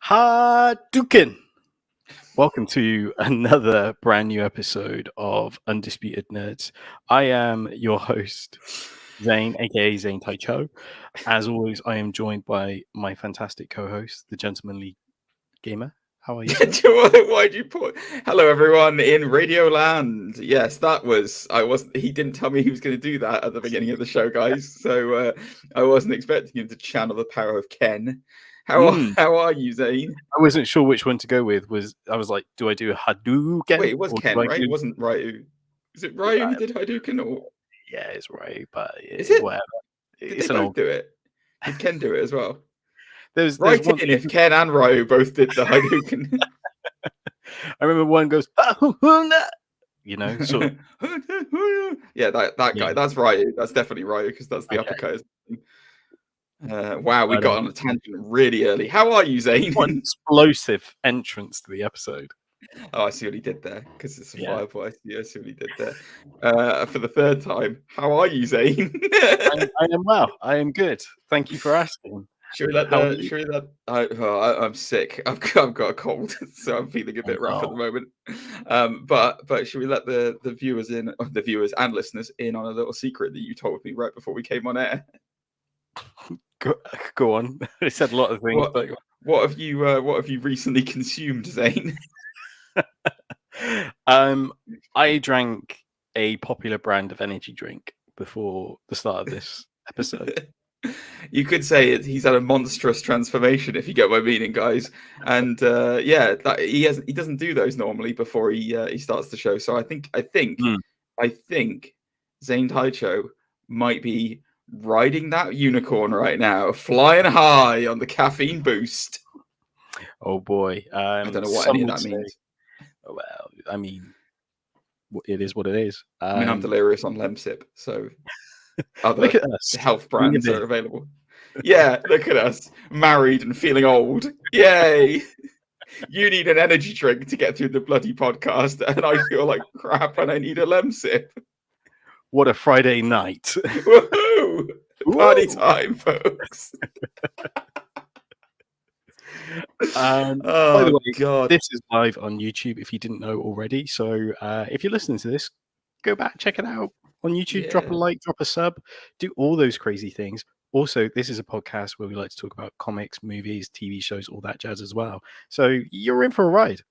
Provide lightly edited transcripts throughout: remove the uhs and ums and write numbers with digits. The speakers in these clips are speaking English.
Hadouken! Welcome to another brand new episode of Undisputed Nerds. I am your host, Zane, aka Zane Taicho. As always, I am joined by my fantastic co-host, the Gentlemanly Gamer. How are you? Why'd you put hello everyone in Radio Land? Yes, that was he didn't tell me he was going to do that at the beginning of the show, guys. So I wasn't expecting him to channel the power of Ken. How are you, Zane? I wasn't sure which one to go with. I was like, do I do a Hadouken? Wait, it was Ken, right? It wasn't Ryu. Is it Ryu who did Hadouken? Or yeah, it's Ryu, but is it? Whatever. Did they both do it? Did Ken do it as well? There's right in if Ken and Ryu both did the Hadouken. I remember one goes, you know, sort of. Yeah, that guy. That's Ryu. That's definitely Ryu because that's the uppercut. Wow, we got on a tangent really early. How are you, Zane? What an explosive entrance to the episode. Oh, I see what he did there because it's a fireball. I see what he did there. For the third time, how are you, Zane? I am well. I am good. Thank you for asking. I'm sick. I've got a cold, so I'm feeling a bit rough at the moment. But should we let the viewers and listeners in on a little secret that you told me right before we came on air? Go on. I said a lot of things. What have you recently consumed, Zane? I drank a popular brand of energy drink before the start of this episode. You could say he's had a monstrous transformation, if you get my meaning, guys. And he doesn't do those normally before he starts the show. So I think Zane Taicho might be riding that unicorn right now, flying high on the caffeine boost. Oh boy, I don't know what any of that means. Well, I mean, it is what it is. I'm delirious on Lemsip, so other look at us. Health brands are available. Yeah, look at us, married and feeling old. Yay! You need an energy drink to get through the bloody podcast, and I feel like crap, and I need a Lemsip. What a Friday night! Woohoo! Party time, folks. By the way, God, this is live on YouTube if you didn't know already. So if you're listening to this, go back, check it out on YouTube. Yeah. Drop a like, drop a sub, do all those crazy things. Also, this is a podcast where we like to talk about comics, movies, TV shows, all that jazz as well. So you're in for a ride.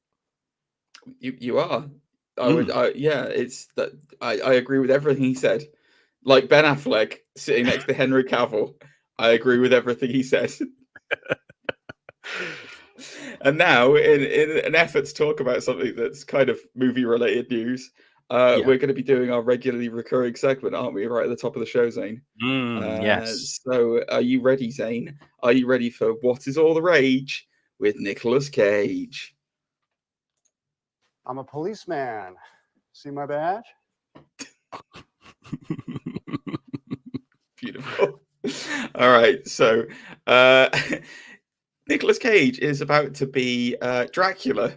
You are. It's that I agree with everything he said. Like Ben Affleck sitting next to Henry Cavill, I agree with everything he said. And now, in an effort to talk about something that's kind of movie-related news, we're going to be doing our regularly recurring segment, aren't we? Right at the top of the show, Zane. Yes. So, are you ready, Zane? Are you ready for What Is All the Rage with Nicolas Cage? I'm a policeman. See my badge? Beautiful. All right. So, Nicolas Cage is about to be Dracula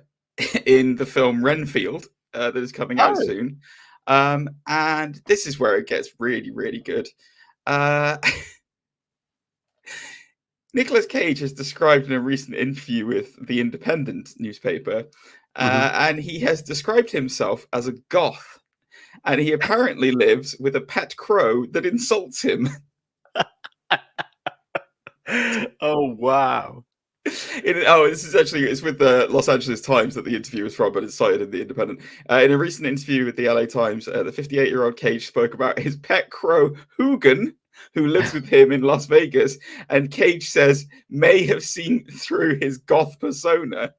in the film Renfield that is coming out soon. And this is where it gets really, really good. Nicolas Cage has described in a recent interview with The Independent newspaper, and he has described himself as a goth, and he apparently lives with a pet crow that insults him. Oh, wow. It's with the Los Angeles Times that the interview was from, but it's cited in The Independent. In a recent interview with the LA Times, the 58-year-old Cage spoke about his pet crow, Hoogan, who lives with him in Las Vegas, and Cage says may have seen through his goth persona.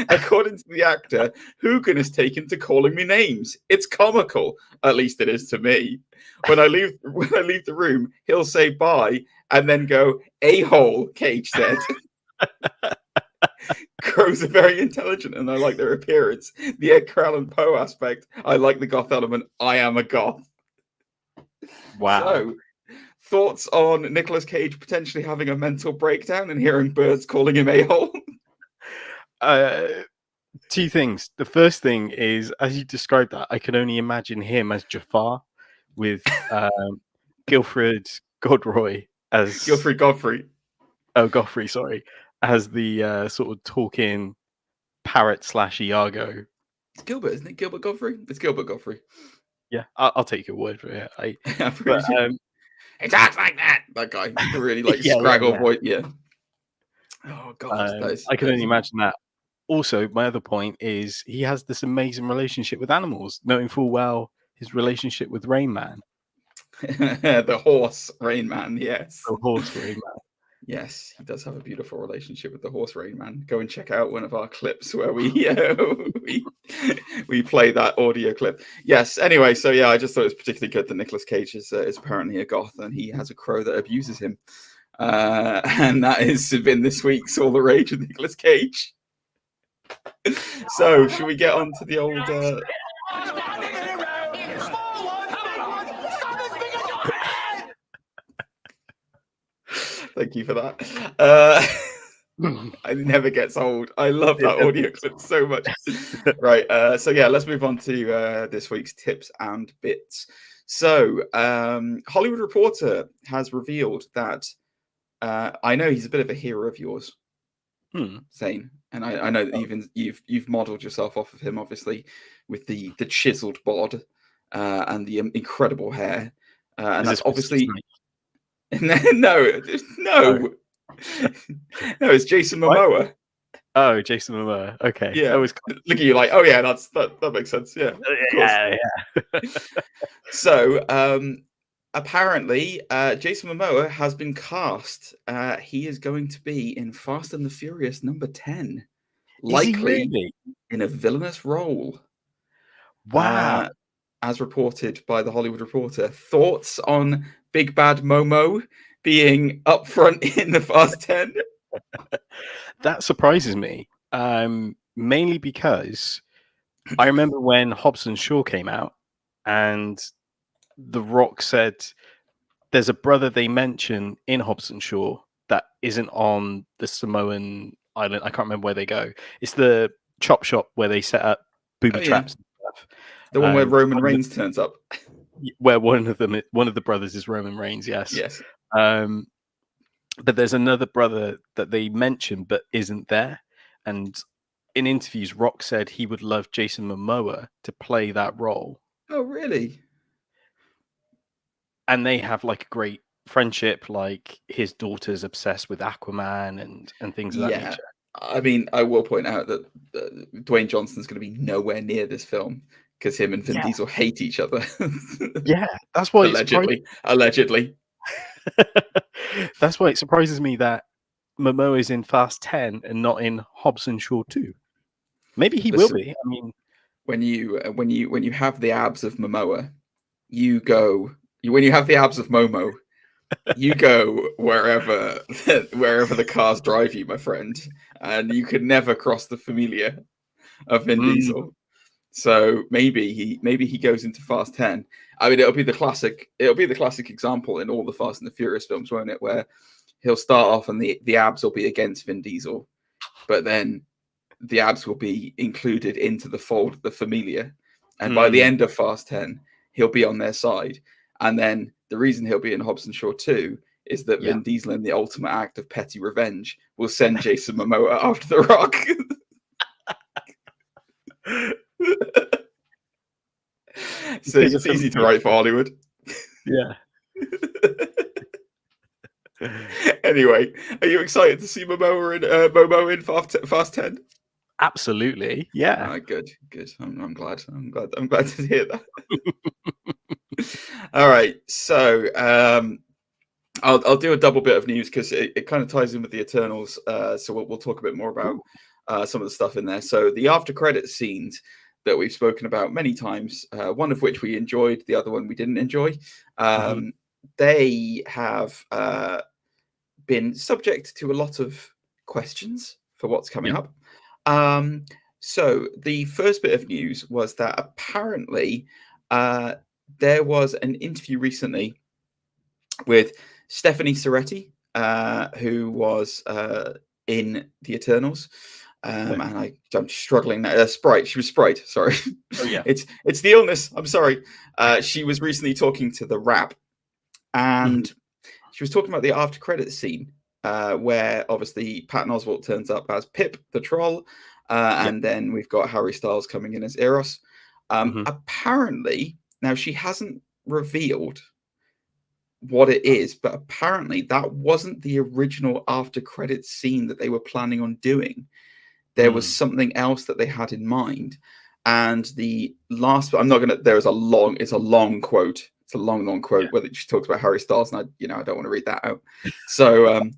According to the actor, Hoogan has taken to calling me names. It's comical, at least it is to me. When I leave the room, he'll say bye and then go, a-hole, Cage said. Crows are very intelligent and I like their appearance. The Edgar Allan Poe aspect, I like the goth element. I am a goth. Wow. So, thoughts on Nicolas Cage potentially having a mental breakdown and hearing birds calling him a-hole? Two things. The first thing is, as you described that, I can only imagine him as Jafar with Guilford Godroy as Godfrey. Oh, Godfrey, sorry, as the sort of talking parrot / Iago. It's Gilbert, isn't it? Gilbert Godfrey. It's Gilbert Godfrry. Yeah, I'll take your word for it. He talks like that. That guy, the really scraggle voice. Yeah. Oh god, I can only imagine that. Also, my other point is he has this amazing relationship with animals, knowing full well his relationship with Rain Man. The horse Rain Man, yes. The horse Rain Man. Yes, he does have a beautiful relationship with the horse Rain Man. Go and check out one of our clips where we we play that audio clip. Yes. Anyway, so yeah, I just thought it was particularly good that Nicolas Cage is apparently a goth and he has a crow that abuses him, and that has been this week's All the Rage with Nicolas Cage. So, should we get on to the old? Thank you for that. It never gets old. I love that audio clip so much. Right. So yeah, let's move on to this week's tips and bits. So Hollywood Reporter has revealed that I know he's a bit of a hero of yours, Zane, and I know that you've modelled yourself off of him, obviously, with the chiseled bod and the incredible hair, and that's obviously. No, it's Jason Momoa. What? Oh, Jason Momoa. Okay. Yeah. Look at you like, oh yeah, that makes sense. Yeah. Yeah. So apparently Jason Momoa has been cast. He is going to be in Fast and the Furious number 10. Likely in a villainous role. Wow. As reported by the Hollywood Reporter. Thoughts on Big Bad Momo being up front in the Fast 10? That surprises me, mainly because I remember when Hobbs and Shaw came out and The Rock said there's a brother they mention in Hobbs and Shaw that isn't on the Samoan island. I can't remember where they go. It's the chop shop where they set up booby traps and stuff. The one where Roman Reigns turns up. Where one of the brothers is Roman Reigns, yes. Yes. But there's another brother that they mention but isn't there. And in interviews, Rock said he would love Jason Momoa to play that role. Oh, really? And they have like a great friendship. Like his daughter's obsessed with Aquaman and things of that nature. I mean, I will point out that Dwayne Johnson's going to be nowhere near this film because him and Vin Diesel hate each other. Yeah, that's why allegedly. That's why it surprises me that Momoa is in Fast 10 and not in Hobbs and Shaw 2. Maybe he will be. I mean, when you have the abs of Momoa, when you have the abs of Momo, you go wherever the cars drive you, my friend, and you could never cross the familia of Vin Diesel. So maybe he goes into Fast 10. I mean, it'll be the classic example in all the Fast and the Furious films, won't it? Where he'll start off and the abs will be against Vin Diesel, but then the abs will be included into the fold of the familia, and by the end of Fast 10, he'll be on their side. And then the reason he'll be in Hobbs and Shaw 2 is that Vin Diesel, in the ultimate act of petty revenge, will send Jason Momoa after The Rock. So it's easy to write for Hollywood. Yeah. Anyway, are you excited to see Momo in Fast 10? Absolutely. Yeah. Good. I'm glad. I'm glad to hear that. All right. So I'll do a double bit of news because it kind of ties in with the Eternals. So we'll talk a bit more about some of the stuff in there. So the after credits scenes that we've spoken about many times, one of which we enjoyed, the other one we didn't enjoy. They have been subject to a lot of questions for what's coming up. So the first bit of news was that apparently there was an interview recently with Stephanie Soretti, who was in the Eternals, And I'm struggling now. Sprite. She was Sprite. Sorry. Oh yeah. It's the illness. I'm sorry. She was recently talking to the Wrap, and she was talking about the after credits scene, where obviously Patton Oswalt turns up as Pip the troll, and then we've got Harry Styles coming in as Eros. Apparently, now she hasn't revealed what it is, but apparently that wasn't the original after credits scene that they were planning on doing. There was something else that they had in mind. And the last, it's a long quote. It's a long quote where she talks about Harry Styles, and I don't want to read that out. So,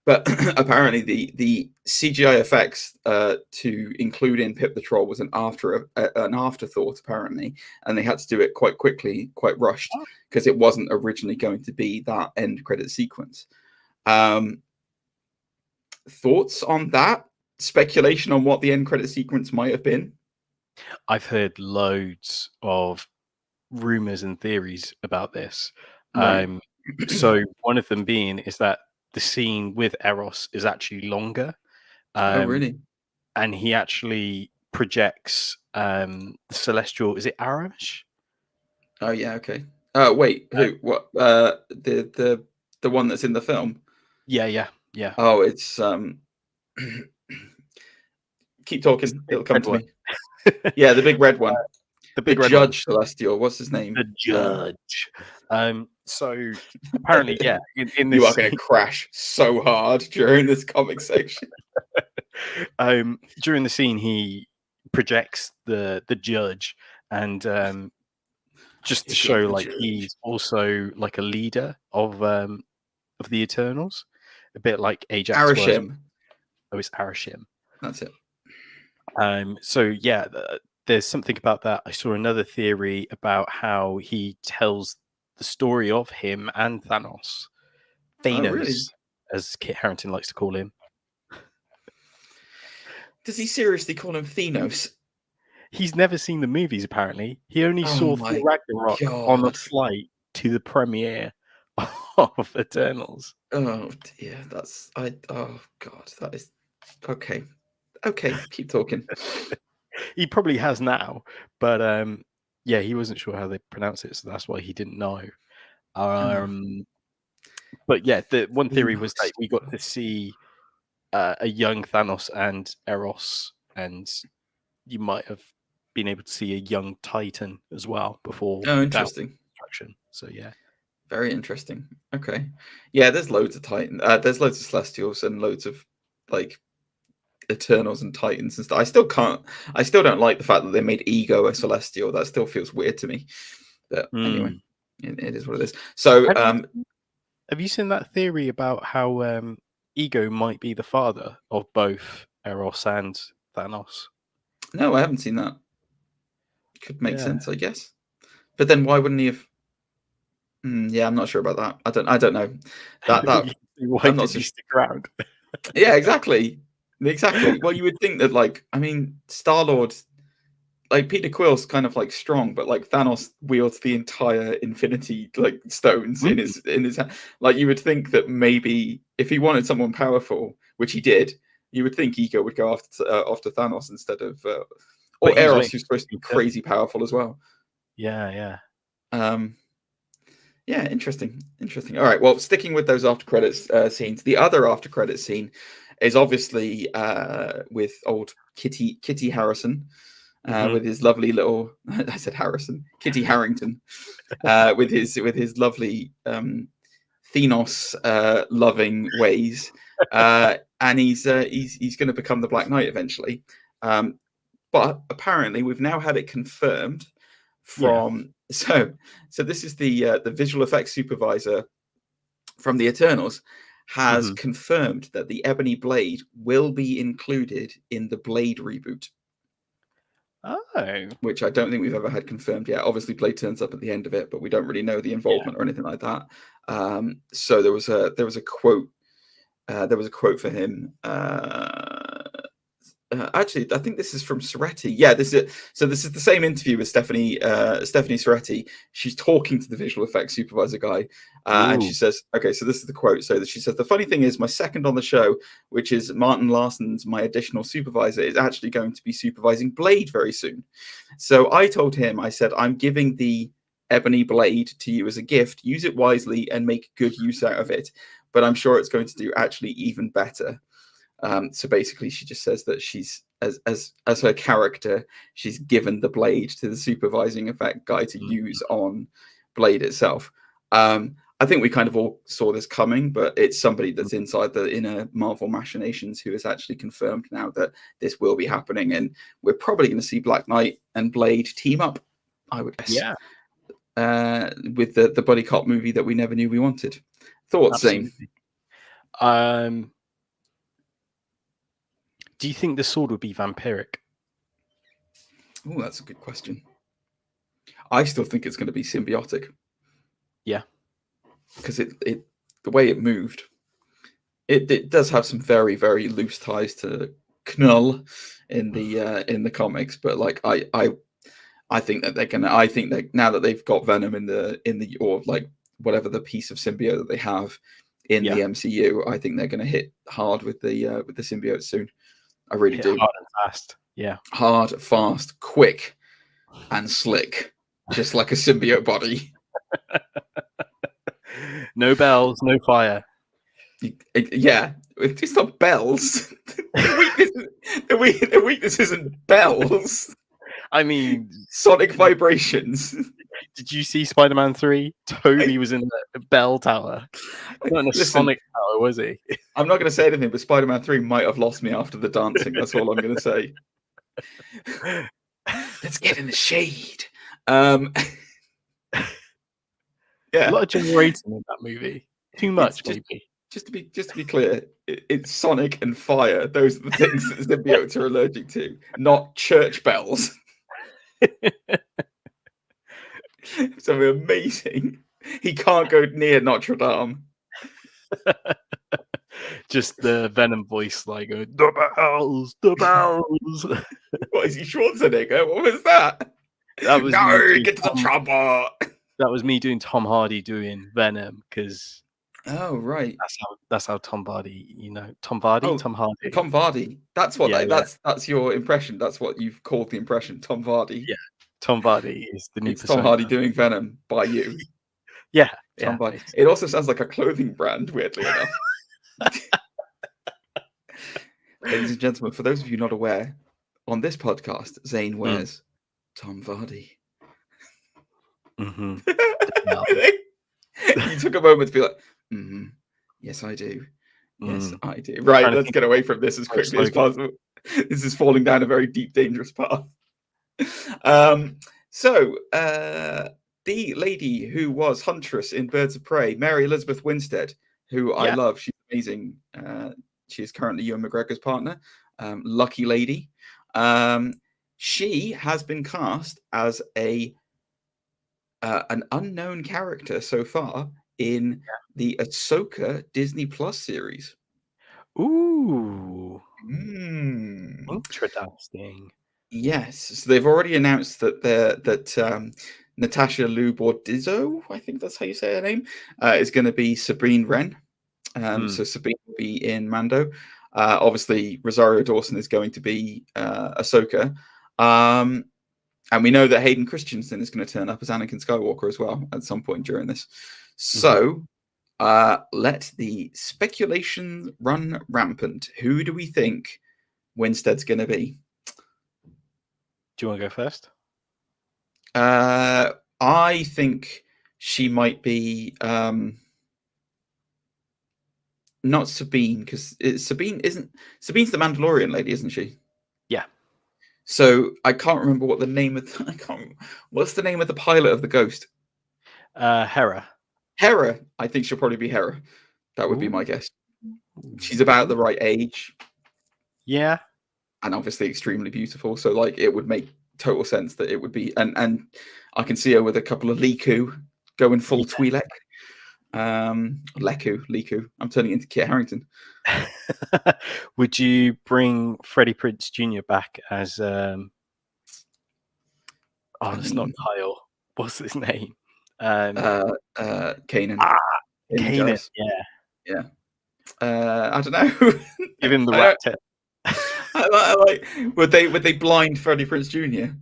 but apparently the CGI effects to include in Pip the Troll was an afterthought, apparently, and they had to do it quite quickly, quite rushed, because it wasn't originally going to be that end credit sequence. Thoughts on that? Speculation on what the end credit sequence might have been? I've heard loads of rumors and theories about this. Right. So one of them being is that the scene with Eros is actually longer. Oh, really? And he actually projects the celestial. Is it Arash? Oh yeah. Okay. Wait. Who? What? The one that's in the film? Yeah. Oh, it's Keep talking. It'll come to me. Yeah, the big red one. The red Judge Celestial. What's his name? The Judge. So apparently, yeah. In this, you are going to crash so hard during this comic section. During the scene, he projects the Judge, and just to show like he's also like a leader of the Eternals, a bit like Ajax. Arashim. Oh, it's Arashim. That's it. So yeah, there's something about that. I saw another theory about how he tells the story of him and Thanos. Thanos, as Kit Harington likes to call him. Does he seriously call him Thanos? He's never seen the movies, apparently. He only saw Thor Ragnarok on a flight to the premiere of Eternals. Oh dear, oh god, that is okay. Okay, keep talking. He probably has now, but yeah, he wasn't sure how they pronounce it, so that's why he didn't know. But yeah, the one theory was that we got to see a young Thanos and Eros, and you might have been able to see a young Titan as well before. Oh, interesting. So yeah, very interesting. Okay, yeah, there's loads of Titan. There's loads of Celestials and loads of like Eternals and Titans and stuff. I still don't like the fact that they made Ego a Celestial. That still feels weird to me. But anyway, it is what it is. So have you seen that theory about how Ego might be the father of both Eros and Thanos? No, I haven't seen that. Could make sense, I guess. But then why wouldn't he have? Yeah, I'm not sure about that. I don't know. That why did he stick around? Yeah, exactly. Well, you would think that, like, I mean, Star-Lord, like Peter Quill's kind of like strong, but like Thanos wields the entire Infinity like stones in his hand. Like, you would think that maybe if he wanted someone powerful, which he did, you would think Ego would go after Thanos instead of or Eros, who's supposed to be crazy powerful as well. Yeah. Yeah, interesting. All right, well, sticking with those after credits scenes, the other after credits scene is obviously with old Kitty Harrison, with his lovely little I said Harrison, Kitty Harington, with his lovely Thanos loving ways, and he's going to become the Black Knight eventually. But apparently we've now had it confirmed from so this is the visual effects supervisor from the Eternals has confirmed that the Ebony Blade will be included in the Blade reboot. Oh, which I don't think we've ever had confirmed yet. Obviously, Blade turns up at the end of it, but we don't really know the involvement or anything like that. So there was a quote. There was a quote for him Actually, I think this is from Soretti. Yeah, this is the same interview with Stephanie Soretti. She's talking to the visual effects supervisor guy, and she says, "Okay, so this is the quote." So she says, "The funny thing is, my second on the show, which is Martin Larson's, my additional supervisor, is actually going to be supervising Blade very soon. So I told him, I said, I'm giving the ebony blade to you as a gift. Use it wisely and make good use out of it. But I'm sure it's going to do actually even better." So basically, she just says that she's, as her character, she's given the blade to the supervising effect guy to use on Blade itself. I think we kind of all saw this coming, but it's somebody that's inside the inner Marvel machinations who has actually confirmed now that this will be happening, and we're probably going to see Black Knight and Blade team up, I would guess. Yeah. With the buddy cop movie that we never knew we wanted. Thoughts, Zane? Do you think the sword would be vampiric? Oh, that's a good question. I still think it's going to be symbiotic. Yeah, because it the way it moved, it does have some very, very loose ties to Knull in the comics, but like I think that they're gonna. I think that now that they've got Venom in the or like whatever the piece of symbiote that they have in the MCU, I think they're gonna hit hard with the symbiote soon. I really do. Hard and fast. Yeah. Hard, fast, quick, and slick, just like a symbiote body. No bells, no fire. Yeah, it's not bells. The weakness isn't bells. I mean, sonic vibrations. Did you see Spider-Man 3? Toby was in the bell tower. Not in a sonic tower, was he? I'm not going to say anything, but Spider-Man 3 might have lost me after the dancing. That's all I'm going to say. Let's get in the shade. Yeah, a lot of generating in that movie. Too much, maybe. Just to be clear, it's Sonic and fire. Those are the things that symbiotes are allergic to, not church bells. So amazing. He can't go near Notre Dame. Just the Venom voice, like the bells, the bells. What is he, Schwarzenegger? What was that? That was get to the chopper. That was me doing Tom Hardy doing Venom, because oh right, that's how Tom Hardy, Tom Hardy. Tom Hardy. That's what that's your impression. That's what you've called the impression, Tom Hardy. Yeah, Tom Hardy is the new. It's Tom Hardy doing Venom by you. Yeah, Tom Hardy. It also sounds like a clothing brand, weirdly enough. Ladies and gentlemen, for those of you not aware, on this podcast, Zane wears Tom Hardy. Mm-hmm. You took a moment to be like, yes, I do. Yes, I do. Right, let's get away from this as quickly as possible. This is falling down a very deep, dangerous path. So, the lady who was Huntress in Birds of Prey, Mary Elizabeth Winstead, who I love. She's amazing. She is currently Ewan McGregor's partner. Lucky lady. She has been cast as an unknown character so far in the Ahsoka Disney Plus series. Ooh. Interesting. Yes. So they've already announced that Natasha Liu Bordizzo, I think that's how you say her name, is going to be Sabine Wren. So Sabine will be in Mando. Obviously, Rosario Dawson is going to be Ahsoka. And we know that Hayden Christensen is going to turn up as Anakin Skywalker as well at some point during this. So let the speculation run rampant. Who do we think Winstead's going to be? Do you want to go first? I think she might be not Sabine, because Sabine's the Mandalorian lady, isn't she? Yeah. So I can't remember what the name of what's the name of the pilot of the Ghost? Hera. Hera. I think she'll probably be Hera. That would be my guess. She's about the right age. Yeah. And obviously extremely beautiful. So like it would make total sense that it would be, and I can see her with a couple of Liku going full Twi'lek. Leku. I'm turning into Kit Harington. Would you bring Freddie Prinze Jr. back as? It's not Kyle. What's his name? Kanan. Kanan. Yeah. I don't know. Give him the rat tip. I like. Would they blind Freddie Prinze Jr.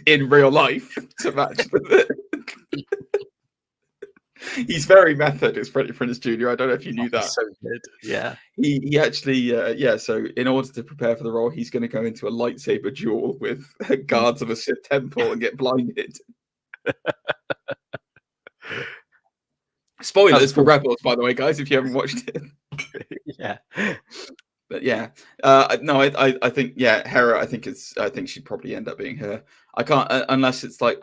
in real life to match the? He's very method, is Freddie Prinze Jr. I don't know if you knew that. So good. Yeah. He actually, so in order to prepare for the role, he's going to go into a lightsaber duel with guards of a Sith temple and get blinded. Spoilers for Rebels, by the way, guys, if you haven't watched it. Yeah. But yeah, no, I think, yeah, Hera, I think she'd probably end up being her. I can't, unless it's like,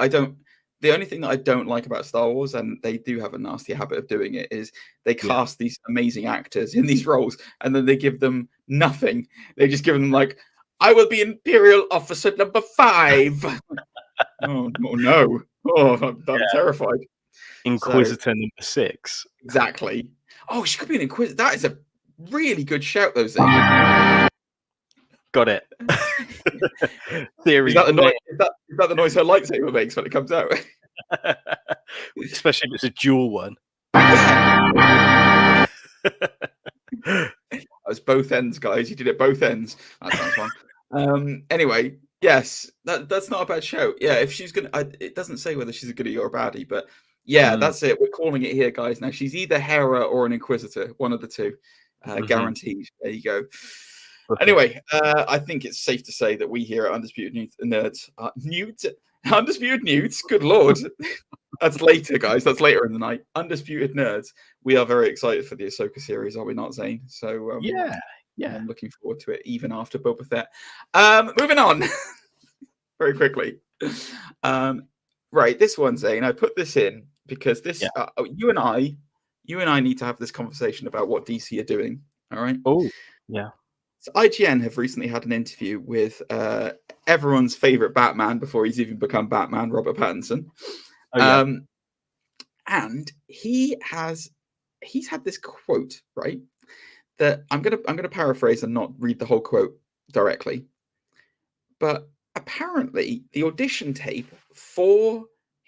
the only thing that I don't like about Star Wars, and they do have a nasty habit of doing it, is they cast these amazing actors in these roles, and then they give them nothing. They just give them like, I will be Imperial Officer number 5. Oh no! Oh, I'm terrified. Inquisitor number 6. Exactly. Oh, she could be an Inquisitor. That is a really good shout, though, Zane. Got it. Theory. Is that the noise her lightsaber makes when it comes out? Especially if it's a dual one. That was both ends, guys. You did it both ends. That sounds fun. Anyway, yes, that's not a bad show. Yeah, if she's gonna, it doesn't say whether she's a goodie or a baddie, but yeah, that's it. We're calling it here, guys. Now she's either Hera or an Inquisitor, one of the two, guaranteed. There you go. Anyway, I think it's safe to say that we here at Undisputed Nerds, Undisputed Newts, good lord. That's later, guys. That's later in the night. Undisputed Nerds. We are very excited for the Ahsoka series, are we not, Zane? So yeah, I'm looking forward to it, even after Boba Fett. Moving on very quickly. Right, this one, Zane. I put this in because this you and I need to have this conversation about what DC are doing. All right. Oh, yeah. So IGN have recently had an interview with everyone's favorite Batman before he's even become Batman, Robert Pattinson. And he's had this quote, right? That I'm gonna paraphrase and not read the whole quote directly. But apparently the audition tape for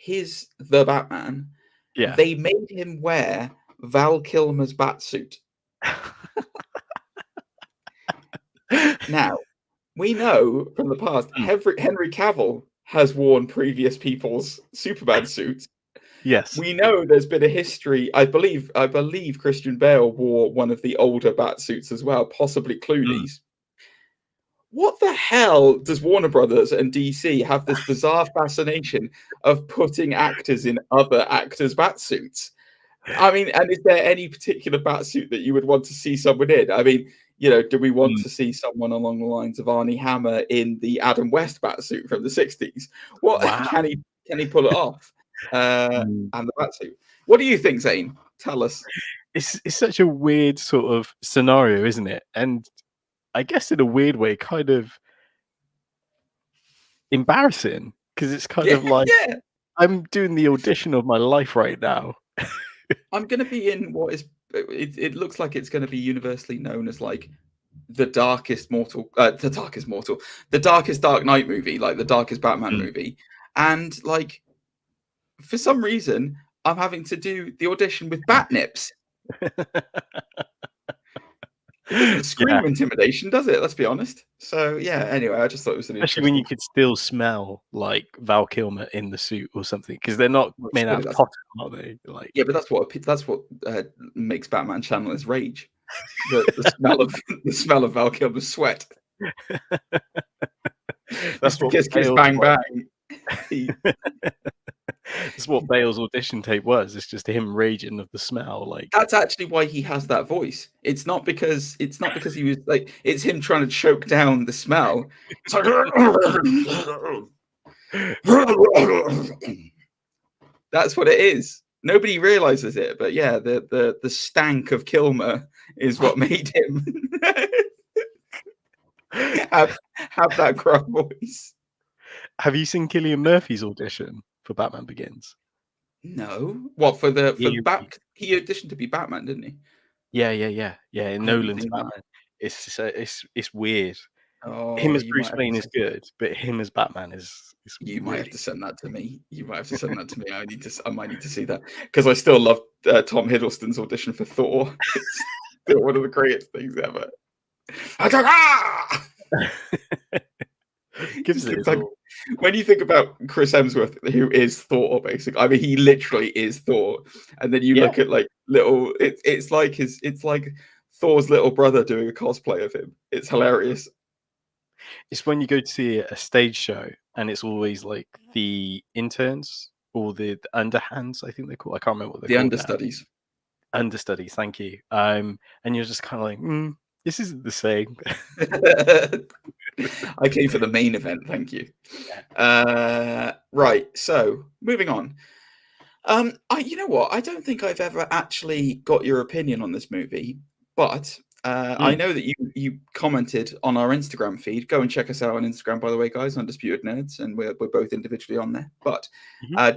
The Batman, they made him wear Val Kilmer's batsuit. Now, we know from the past, Henry Cavill has worn previous people's Superman suits. Yes. We know there's been a history. I believe Christian Bale wore one of the older Batsuits as well, possibly Clooney's. What the hell does Warner Brothers and DC have this bizarre fascination of putting actors in other actors' Batsuits? I mean, and is there any particular Batsuit that you would want to see someone in? I mean, do we want to see someone along the lines of Arnie Hammer in the Adam West Batsuit from the 60s? What can he pull it off? And the Batsuit. What do you think, Zane? Tell us. It's such a weird sort of scenario, isn't it? And I guess in a weird way, kind of embarrassing, because it's kind of like I'm doing the audition of my life right now. I'm going to be in what is. It looks like it's going to be universally known as like the darkest Dark Knight movie, like the darkest Batman movie, and like for some reason I'm having to do the audition with bat nips. It doesn't scream intimidation, does it? Let's be honest. So yeah. Anyway, I just thought it was an especially when you could still smell like Val Kilmer in the suit or something, because they're not made out of cotton, are they? Like but that's what makes Batman channel his rage. The smell of Val Kilmer's sweat. That's what kiss bang bang. That's what Bale's audition tape was. It's just him raging of the smell. Like that's actually why he has that voice. It's not because he was like. It's him trying to choke down the smell. It's like, that's what it is. Nobody realizes it, but yeah, the stank of Kilmer is what made him have that gruff voice. Have you seen Cillian Murphy's audition for Batman Begins? No, what for the He he auditioned to be Batman, didn't he? Yeah. In I haven't Nolan's seen that. Batman, it's weird. Him Oh, as you Bruce might have Wayne to is good, but him as Batman is you might have really. to send that to me. You might have to send that to me. I might need to see that because I still love Tom Hiddleston's audition for Thor. It's still one of the greatest things ever. Gives it like, when you think about Chris Hemsworth, who is Thor, basically, I mean, he literally is Thor. And then you look at like little, it's like Thor's little brother doing a cosplay of him. It's hilarious. It's when you go to see a stage show, and it's always like the interns or the underhands. I think they're called. I can't remember what they're The called. understudies. Understudies. Thank you. And you're just kind of like, this isn't the same. I came for the main event, thank you. Right, so moving on. You know what? I don't think I've ever actually got your opinion on this movie, but I know that you commented on our Instagram feed. Go and check us out on Instagram, by the way, guys, Undisputed Nerds, and we're both individually on there. But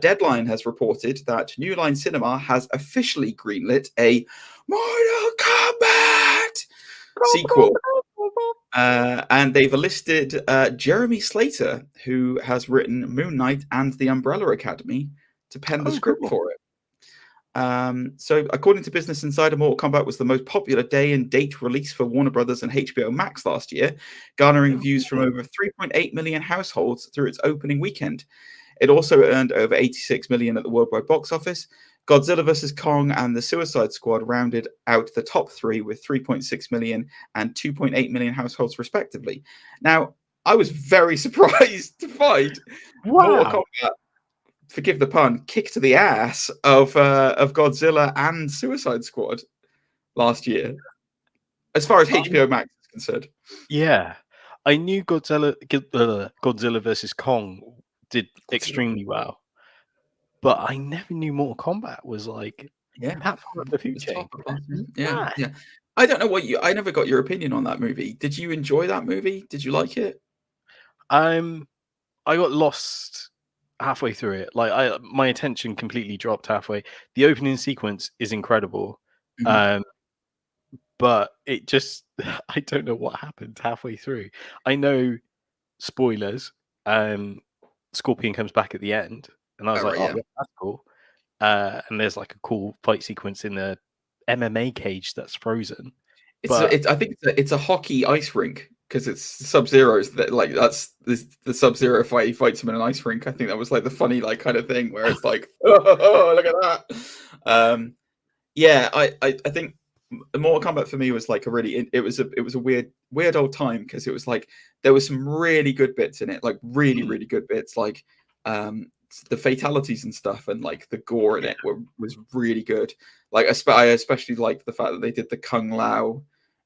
Deadline has reported that New Line Cinema has officially greenlit a Mortal Kombat sequel. And they've listed Jeremy Slater, who has written Moon Knight and The Umbrella Academy, to pen the script for it. So, according to Business Insider, Mortal Kombat was the most popular day and date release for Warner Brothers and HBO Max last year, garnering views from over 3.8 million households through its opening weekend. It also earned over 86 million at the worldwide box office. Godzilla vs. Kong and The Suicide Squad rounded out the top three with 3.6 million and 2.8 million households, respectively. Now, I was very surprised to find Mortal Kombat, forgive the pun, kick to the ass of Godzilla and Suicide Squad last year, as far as HBO Max is concerned. Yeah, I knew Godzilla vs. Kong did extremely well, but I never knew Mortal Kombat was like that far up the food chain. Yeah. I don't know I never got your opinion on that movie. Did you enjoy that movie? Did you like it? I got lost halfway through it. Like my attention completely dropped halfway. The opening sequence is incredible. But it just I don't know what happened halfway through. I know spoilers. Scorpion comes back at the end, and I was that's cool. And there's like a cool fight sequence in the MMA cage that's frozen. I think it's a hockey ice rink because it's Sub-Zero's that's the Sub-Zero fight. He fights him in an ice rink. I think that was like the funny like kind of thing where it's like, oh, look at that. I think Mortal Kombat for me was like it was a weird old time because it was like there was some really good bits in it, like really good bits, like the fatalities and stuff and like the gore in it was really good. Like I especially liked the fact that they did the Kung Lao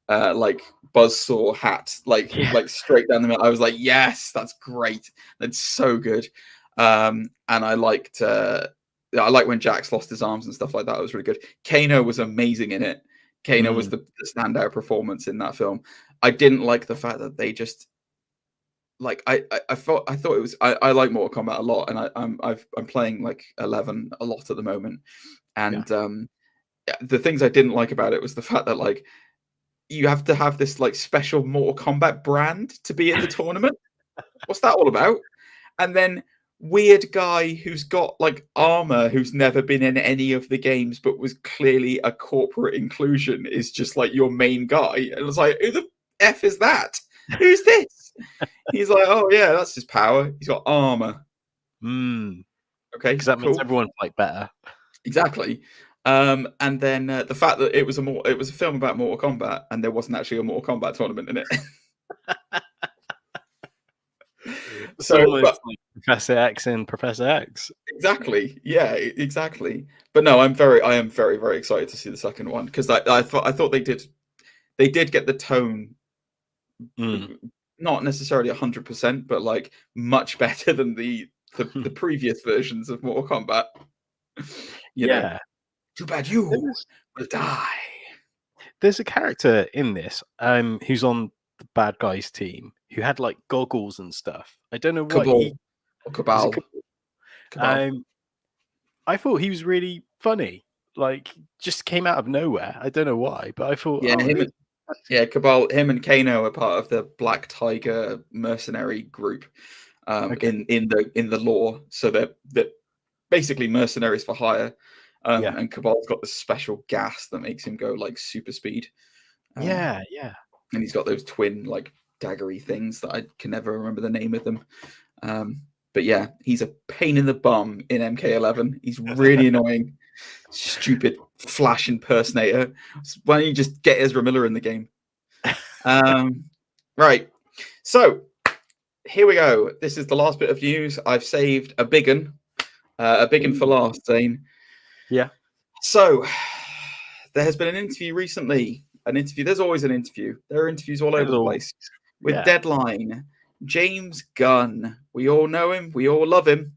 like buzzsaw hat like straight down the middle. I was like, yes, that's great, that's so good. And I liked when Jax lost his arms and stuff like that. It was really good. Kano was amazing in it. Kano was the standout performance in that film. I didn't like the fact that they just like I thought it was I like Mortal Kombat a lot, and I'm playing like 11 a lot at the moment, and the things I didn't like about it was the fact that like you have to have this like special Mortal Kombat brand to be in the tournament. What's that all about? And then weird guy who's got like armor who's never been in any of the games but was clearly a corporate inclusion is just like your main guy. And it was like, who the F is that? Who's this? He's like, oh yeah, that's his power. He's got armor. Okay, because that means everyone fight better. Exactly. And then the fact that it was a film about Mortal Kombat and there wasn't actually a Mortal Kombat tournament in it. So almost like Professor X and Professor X. Exactly. Yeah, exactly. But no, I am very, very excited to see the second one because I thought they did get the tone, not necessarily 100%, but like much better than the previous versions of Mortal Kombat. You know? Too bad you will die. There's a character in this who's on the bad guys team who had like goggles and stuff. I don't know what Cabal. I thought he was really funny. Like, just came out of nowhere. I don't know why, but I thought, Cabal, him and Kano are part of the Black Tiger mercenary group in the lore. So they're basically mercenaries for hire. And Cabal's got this special gas that makes him go like super speed. Yeah. And he's got those twin like daggery things that I can never remember the name of them. But yeah, he's a pain in the bum in MK11. He's really annoying, stupid Flash impersonator. Why don't you just get Ezra Miller in the game? Right. So here we go. This is the last bit of news. I've saved a big one for last, Zane. Yeah. So there has been an interview recently. There's always an interview. There are interviews all over the place. With Deadline, James Gunn. We all know him. We all love him.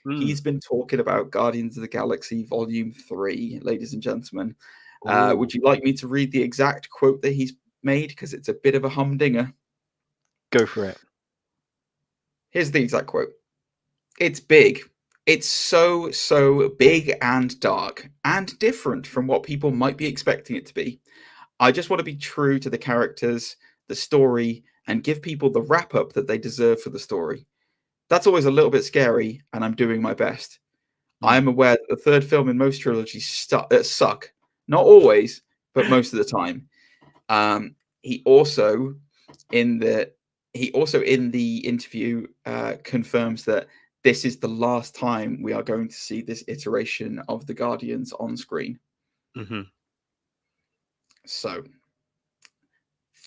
He's been talking about Guardians of the Galaxy Volume 3, ladies and gentlemen. Would you like me to read the exact quote that he's made? Because it's a bit of a humdinger. Go for it. Here's the exact quote. It's big. It's so big and dark and different from what people might be expecting it to be. I just want to be true to the characters, the story, and give people the wrap-up that they deserve for the story. That's always a little bit scary, and I'm doing my best. I am aware that the third film in most trilogies suck. Not always, but most of the time. He also in the interview confirms that this is the last time we are going to see this iteration of the Guardians on screen. Mm-hmm. So,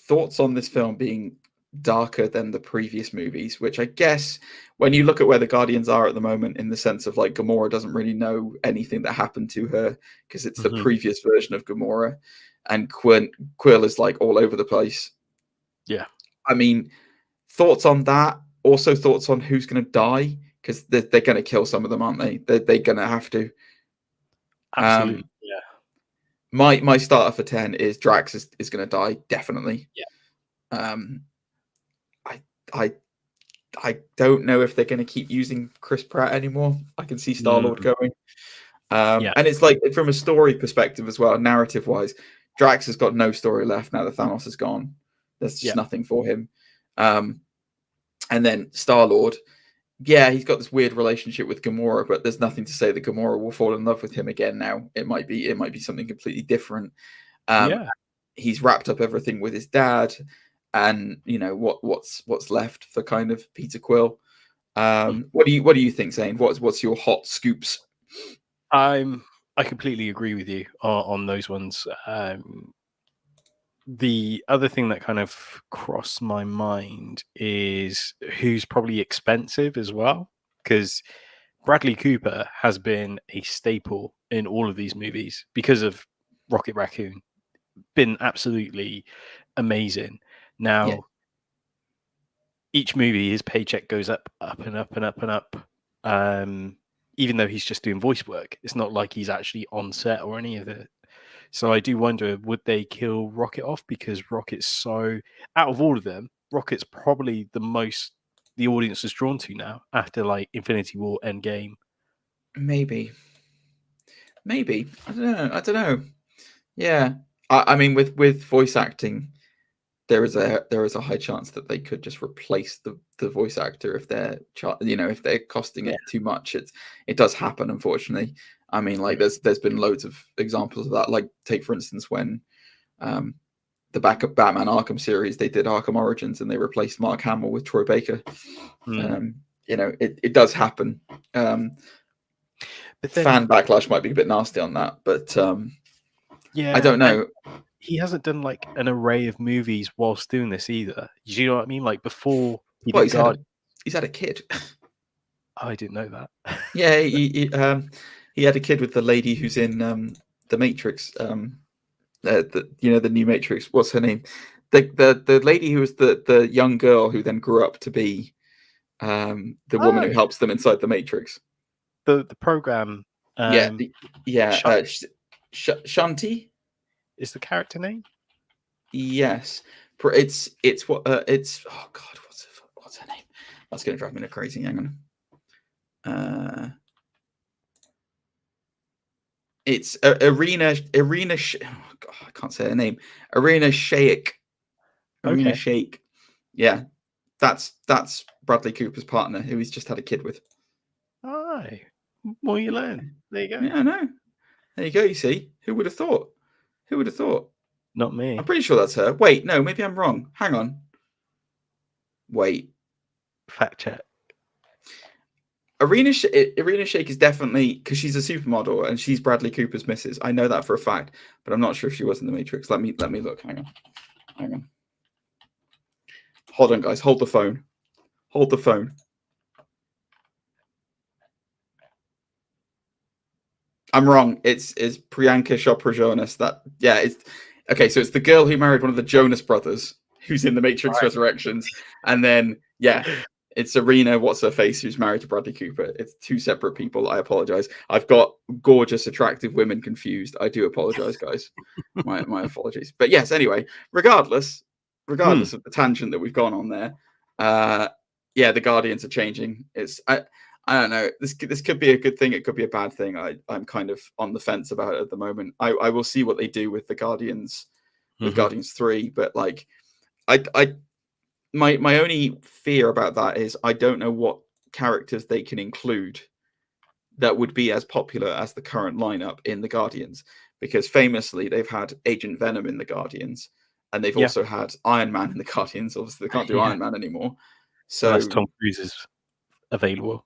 thoughts on this film being darker than the previous movies, which I guess when you look at where the Guardians are at the moment, in the sense of like Gamora doesn't really know anything that happened to her because it's the previous version of Gamora, and Quill is like all over the place. Yeah. I mean, thoughts on that? Also thoughts on who's going to die, because they're going to kill some of them, aren't they? They're going to have to. Absolutely. Yeah. My starter for 10 is Drax is going to die, definitely. Yeah. I don't know if they're going to keep using Chris Pratt anymore. I can see Star-Lord going. And it's like, from a story perspective as well, narrative-wise, Drax has got no story left now that Thanos is gone. There's just nothing for him. And then Star-Lord, he's got this weird relationship with Gamora, but there's nothing to say that Gamora will fall in love with him again now. It might be something completely different. He's wrapped up everything with his dad, and you know what's left for kind of Peter Quill. What do you think, Zane? What's your hot scoops? I completely agree with you on those ones. The other thing that kind of crossed my mind is who's probably expensive as well, because Bradley Cooper has been a staple in all of these movies because of Rocket Raccoon. Been absolutely amazing. Now, each movie, his paycheck goes up and up and up and up. Even though he's just doing voice work, it's not like he's actually on set or any of it. So I do wonder, would they kill Rocket off? Because Rocket's so, out of all of them, Rocket's probably the most the audience is drawn to now after like Infinity War, Endgame. Maybe. I don't know. Yeah. I mean, with voice acting, there is a high chance that they could just replace the voice actor if they're costing it too much. It does happen, unfortunately. I mean, like there's been loads of examples of that. Like, take for instance when the Batman Arkham series, they did Arkham Origins and they replaced Mark Hamill with Troy Baker. It does happen. But then, fan backlash might be a bit nasty on that, but I don't know. He hasn't done like an array of movies whilst doing this either. Do you know what I mean? Like before he did he's had a kid. Oh, I didn't know that. Yeah, he had a kid with the lady who's in the Matrix. The new Matrix. What's her name? The lady who was the young girl who then grew up to be the woman who helps them inside the Matrix. The program. Shanti is the character name. Yes, it's what it's. Oh God, what's her name? That's going to drive me crazy. Hang on. It's Irina. Oh God, I can't say her name. Irina Shayk. Irina Shayk. Yeah, that's Bradley Cooper's partner, who he's just had a kid with. Aye, more you learn. There you go. Yeah, I know. There you go. You see, who would have thought? Who would have thought? Not me. I'm pretty sure that's her. Wait, no, maybe I'm wrong. Hang on. Wait. Fact check. Irina Shayk is definitely, because she's a supermodel and she's Bradley Cooper's missus. I know that for a fact, but I'm not sure if she was in the Matrix. Let me look. Hang on. Hold on, guys. Hold the phone. I'm wrong. It's Priyanka Chopra Jonas. It's okay. So it's the girl who married one of the Jonas brothers, who's in the Matrix Resurrections, and then it's Irina, what's her face, who's married to Bradley Cooper. It's two separate people. I apologize. I've got gorgeous, attractive women confused. I do apologize, guys. my apologies. But yes, anyway, regardless of the tangent that we've gone on there, the Guardians are changing. I don't know. This could be a good thing. It could be a bad thing. I'm kind of on the fence about it at the moment. I will see what they do with the Guardians, with Guardians 3. But like, my only fear about that is I don't know what characters they can include that would be as popular as the current lineup in the Guardians, because famously they've had Agent Venom in the Guardians, and they've also had Iron Man in the Guardians. Obviously, they can't do Iron Man anymore. So unless Tom Cruise is available.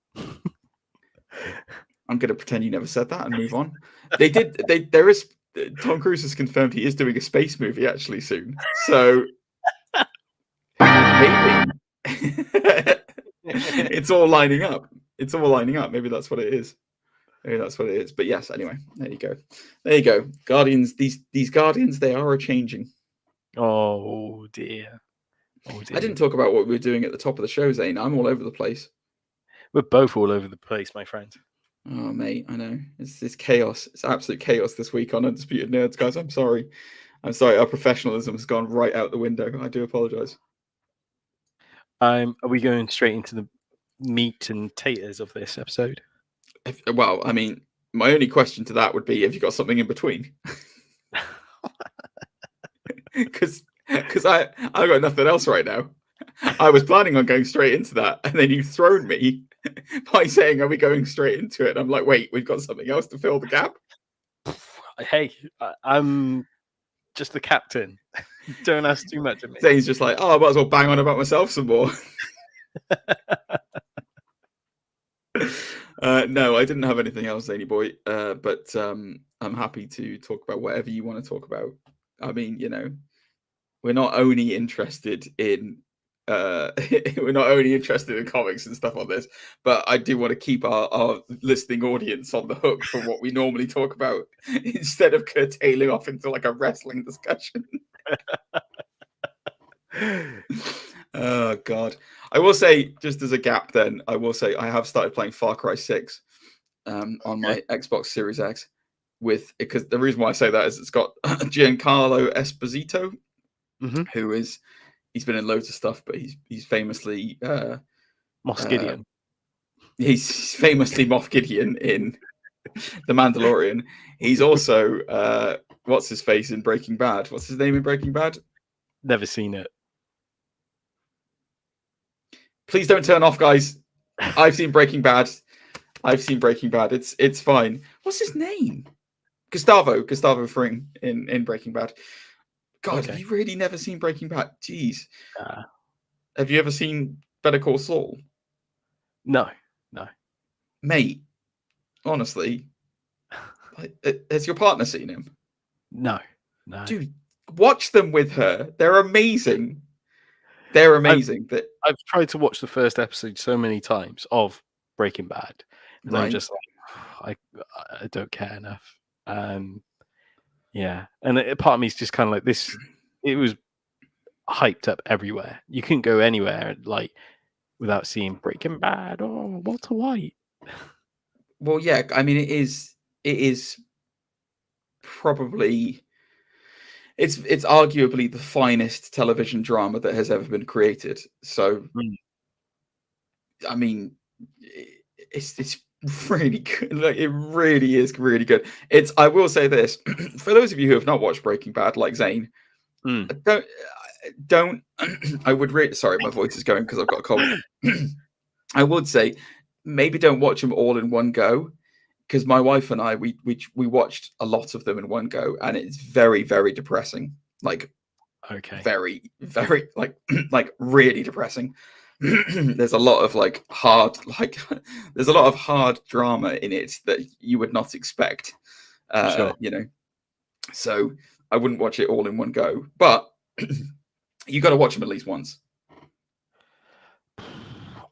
I'm going to pretend you never said that and move on. There is Tom Cruise has confirmed he is doing a space movie actually soon. So maybe it's all lining up. Maybe that's what it is. But yes, anyway, there you go. Guardians, these Guardians, they are changing. Oh dear. I didn't talk about what we were doing at the top of the show, Zane. I'm all over the place. We're both all over the place, my friend. Oh, mate, I know. It's chaos. It's absolute chaos this week on Undisputed Nerds, guys. I'm sorry. Our professionalism has gone right out the window. I do apologize. Are we going straight into the meat and taters of this episode? Well, I mean, my only question to that would be, have you got something in between? Because I got nothing else right now. I was planning on going straight into that, and then you've thrown me by saying, are we going straight into it? And I'm like, wait, we've got something else to fill the gap? Hey, I'm just the captain. Don't ask too much of me. Zane's just like, I might as well bang on about myself some more. No, I didn't have anything else, Zaney boy. But I'm happy to talk about whatever you want to talk about. I mean, we're not only interested in comics and stuff on this, but I do want to keep our listening audience on the hook for what we normally talk about instead of curtailing off into like a wrestling discussion. Oh God. I will say, just as a gap then, I have started playing Far Cry 6 on my Xbox Series X, because the reason why I say that is it's got Giancarlo Esposito, who is, he's been in loads of stuff, but he's famously Moff Gideon. He's famously Moff Gideon in The Mandalorian. He's also what's his face in Breaking Bad? What's his name in Breaking Bad? Never seen it. Please don't turn off, guys. I've seen Breaking Bad. It's fine. What's his name? Gustavo Fring in Breaking Bad. God, have you really never seen Breaking Bad? Jeez. Have you ever seen Better Call Saul? No. Mate, honestly, has your partner seen him? No. Dude, watch them with her. They're amazing. I've tried to watch the first episode so many times of Breaking Bad, and I'm just like, I don't care enough. Yeah, and part of me is just kind of like this. It was hyped up everywhere. You couldn't go anywhere like without seeing Breaking Bad or Walter White. Well, yeah, I mean, it is probably it's arguably the finest television drama that has ever been created. So, I mean, it's really good. Like, it really is really good. I will say this for those of you who have not watched Breaking Bad, like Zane, don't. I would really. Sorry, my voice is going because I've got a cold. I would say maybe don't watch them all in one go, because my wife and I we watched a lot of them in one go, and it's very, very depressing. Like, okay, very, very like really depressing. There's a lot of hard drama in it that you would not expect. Sure. So I wouldn't watch it all in one go, but you got to watch them at least once.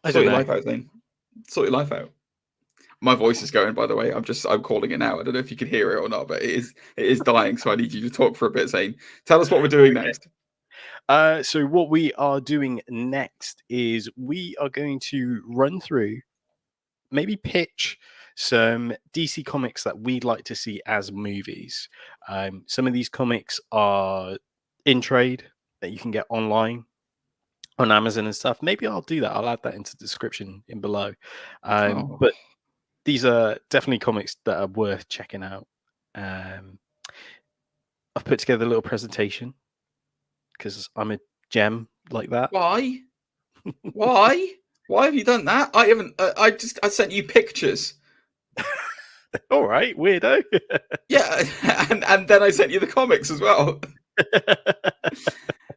Sort your life out, then. Sort your life out. My voice is going, by the way. I'm calling it now. I don't know if you can hear it or not, but it is dying. So I need you to talk for a bit, Zane. Tell us what we're doing next. So what we are doing next is we are going to run through, maybe pitch some DC comics that we'd like to see as movies. Some of these comics are in trade that you can get online on Amazon and stuff. Maybe I'll do that. I'll add that into the description in below. But these are definitely comics that are worth checking out. I've put together a little presentation because I'm a gem like that. Why? Why have you done that? I haven't. I sent you pictures. All right, weirdo. Yeah, and then I sent you the comics as well.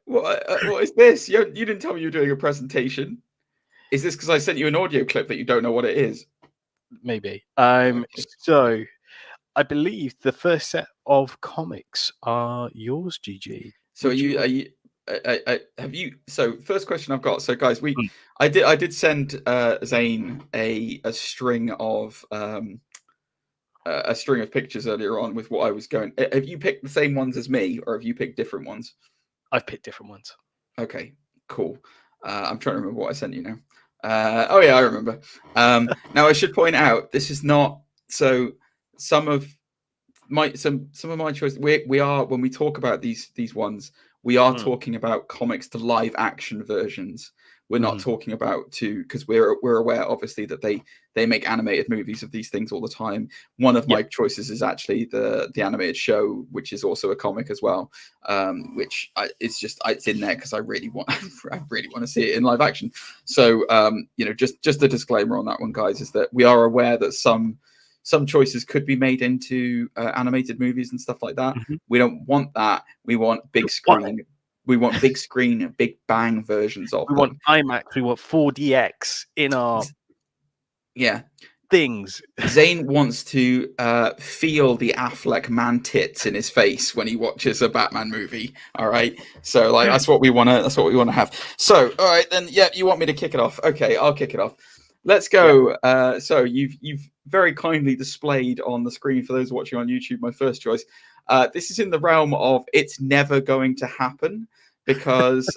What is this? You didn't tell me you were doing a presentation. Is this because I sent you an audio clip that you don't know what it is? Maybe. So I believe the first set of comics are yours, GG. So have you? So first question I've got. So guys, I did send Zane a string of pictures earlier on with what I was going. Have you picked the same ones as me, or have you picked different ones? I've picked different ones. Okay, cool. I'm trying to remember what I sent you now. Oh yeah, I remember. Now I should point out this is not so. Some of my choices. We are, when we talk about these ones, we are talking about comics to live action versions. We're not talking about because we're aware, obviously, that they make animated movies of these things all the time. One of my choices is actually the animated show, which is also a comic as well. It's in there because I really want to see it in live action. So just a disclaimer on that one, guys, is that we are aware that some choices could be made into animated movies and stuff like that. We don't want that. We want big screen. We want big screen, big bang versions of them. We want IMAX. We want 4DX in our things. Zane wants to feel the Affleck man tits in his face when he watches a Batman movie. All right, so that's what we want to. That's what we want to have. So all right, then you want me to kick it off? Okay, I'll kick it off. Let's go. So you've very kindly displayed on the screen for those watching on YouTube my first choice. This is in the realm of it's never going to happen because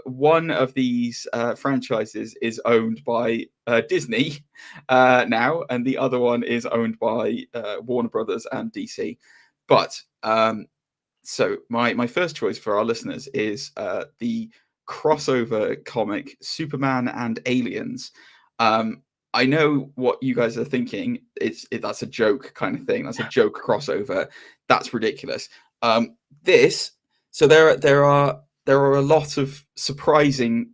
one of these franchises is owned by Disney now, and the other one is owned by Warner Brothers and DC. But so my first choice for our listeners is the crossover comic Superman and Aliens. I know what you guys are thinking. That's a joke kind of thing. That's a joke crossover. That's ridiculous. So there are a lot of surprising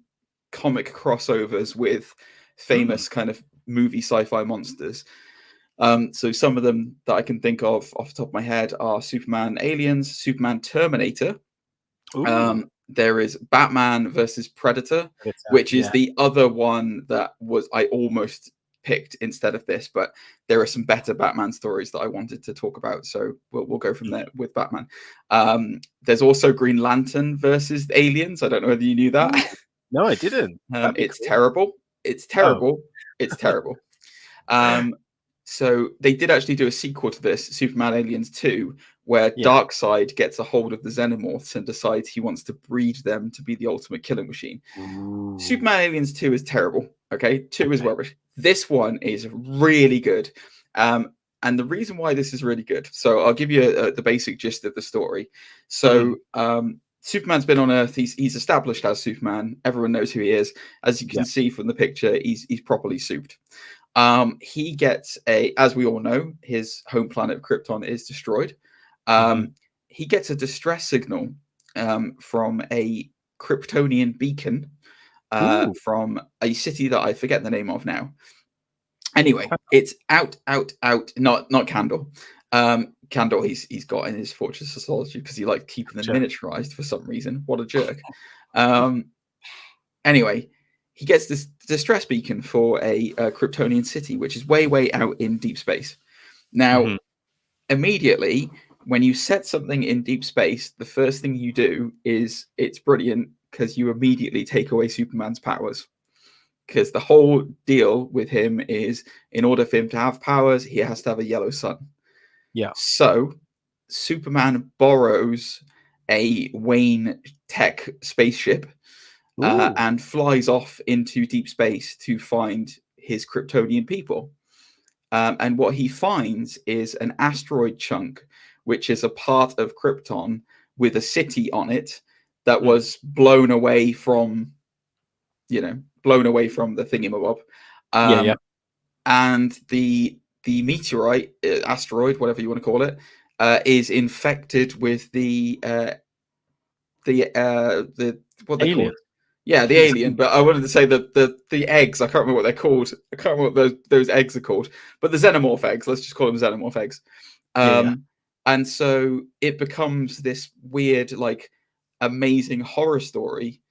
comic crossovers with famous kind of movie sci-fi monsters. So some of them that I can think of off the top of my head are Superman Aliens, Superman Terminator. There is Batman versus Predator, which is the other one that I almost picked instead of this, but there are some better Batman stories that I wanted to talk about, so we'll go from there with Batman. There's also Green Lantern versus Aliens. I don't know whether you knew that. No, I didn't. It's terrible. It's terrible. It's terrible. So they did actually do a sequel to this, Superman Aliens 2, where Darkseid gets a hold of the Xenomorphs and decides he wants to breed them to be the ultimate killing machine. Ooh. Superman Aliens 2 is terrible. Okay, 2 is rubbish. This one is really good. And the reason why this is really good, so I'll give you the basic gist of the story. So Superman's been on Earth. He's established as Superman. Everyone knows who he is. As you can see from the picture, he's properly souped. He gets as we all know, his home planet Krypton is destroyed. He gets a distress signal from a Kryptonian beacon from a city that I forget the name of now. Anyway, it's out. Not Candle. Candle, he's got in his Fortress of Solitude because he liked keeping them miniaturized for some reason. What a jerk. Anyway, he gets this distress beacon for a Kryptonian city, which is way out in deep space. Now, immediately, when you set something in deep space, the first thing you do is it's brilliant because you immediately take away Superman's powers. Because the whole deal with him is, in order for him to have powers, he has to have a yellow sun. Yeah. So Superman borrows a Wayne Tech spaceship and flies off into deep space to find his Kryptonian people. And what he finds is an asteroid chunk, which is a part of Krypton with a city on it that was blown away from the thingamabob. And the meteorite, asteroid, whatever you want to call it, is infected with the what they call it. Yeah, the alien. But I wanted to say the eggs. I can't remember what they're called. I can't remember what those eggs are called. But the xenomorph eggs. Let's just call them xenomorph eggs. And so it becomes this weird, like, amazing horror story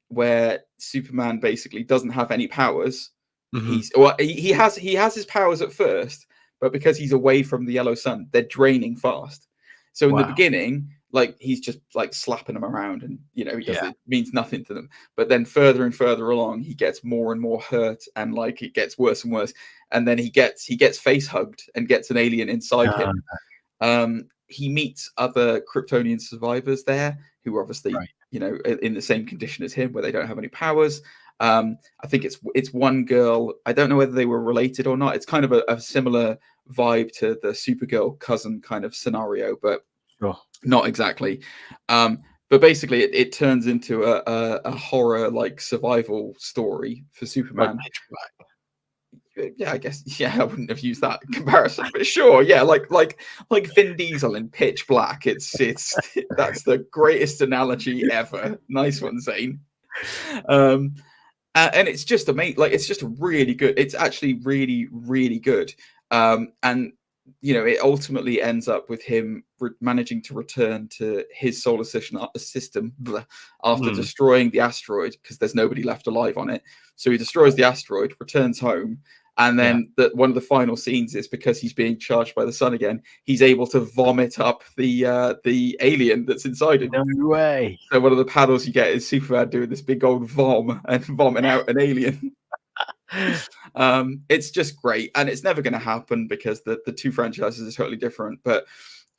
where Superman basically doesn't have any powers. He has his powers at first, but because he's away from the yellow sun, they're draining fast. So in the beginning, like, he's just like slapping them around, and it means nothing to them. But then further and further along, he gets more and more hurt, and like it gets worse and worse. And then he gets face hugged and gets an alien inside him. He meets other Kryptonian survivors there who are obviously in the same condition as him, where they don't have any powers. I think it's one girl. I don't know whether they were related or not. It's kind of a similar vibe to the Supergirl cousin kind of scenario, but not exactly. But basically, it turns into a horror, like, survival story for Superman. Yeah, I guess. Yeah, I wouldn't have used that comparison, but sure. Yeah, like Vin Diesel in Pitch Black. It's that's the greatest analogy ever. Nice one, Zane. And it's just amazing. Like, it's just really good. It's actually really, really good. And it ultimately ends up with him managing to return to his solar system after destroying the asteroid, because there's nobody left alive on it. So he destroys the asteroid, returns home, and then one of the final scenes is, because he's being charged by the sun again, he's able to vomit up the alien that's inside him. No way. So one of the panels you get is Superman doing this big old vom and vomiting out an alien. It's just great, and it's never going to happen because the two franchises are totally different. But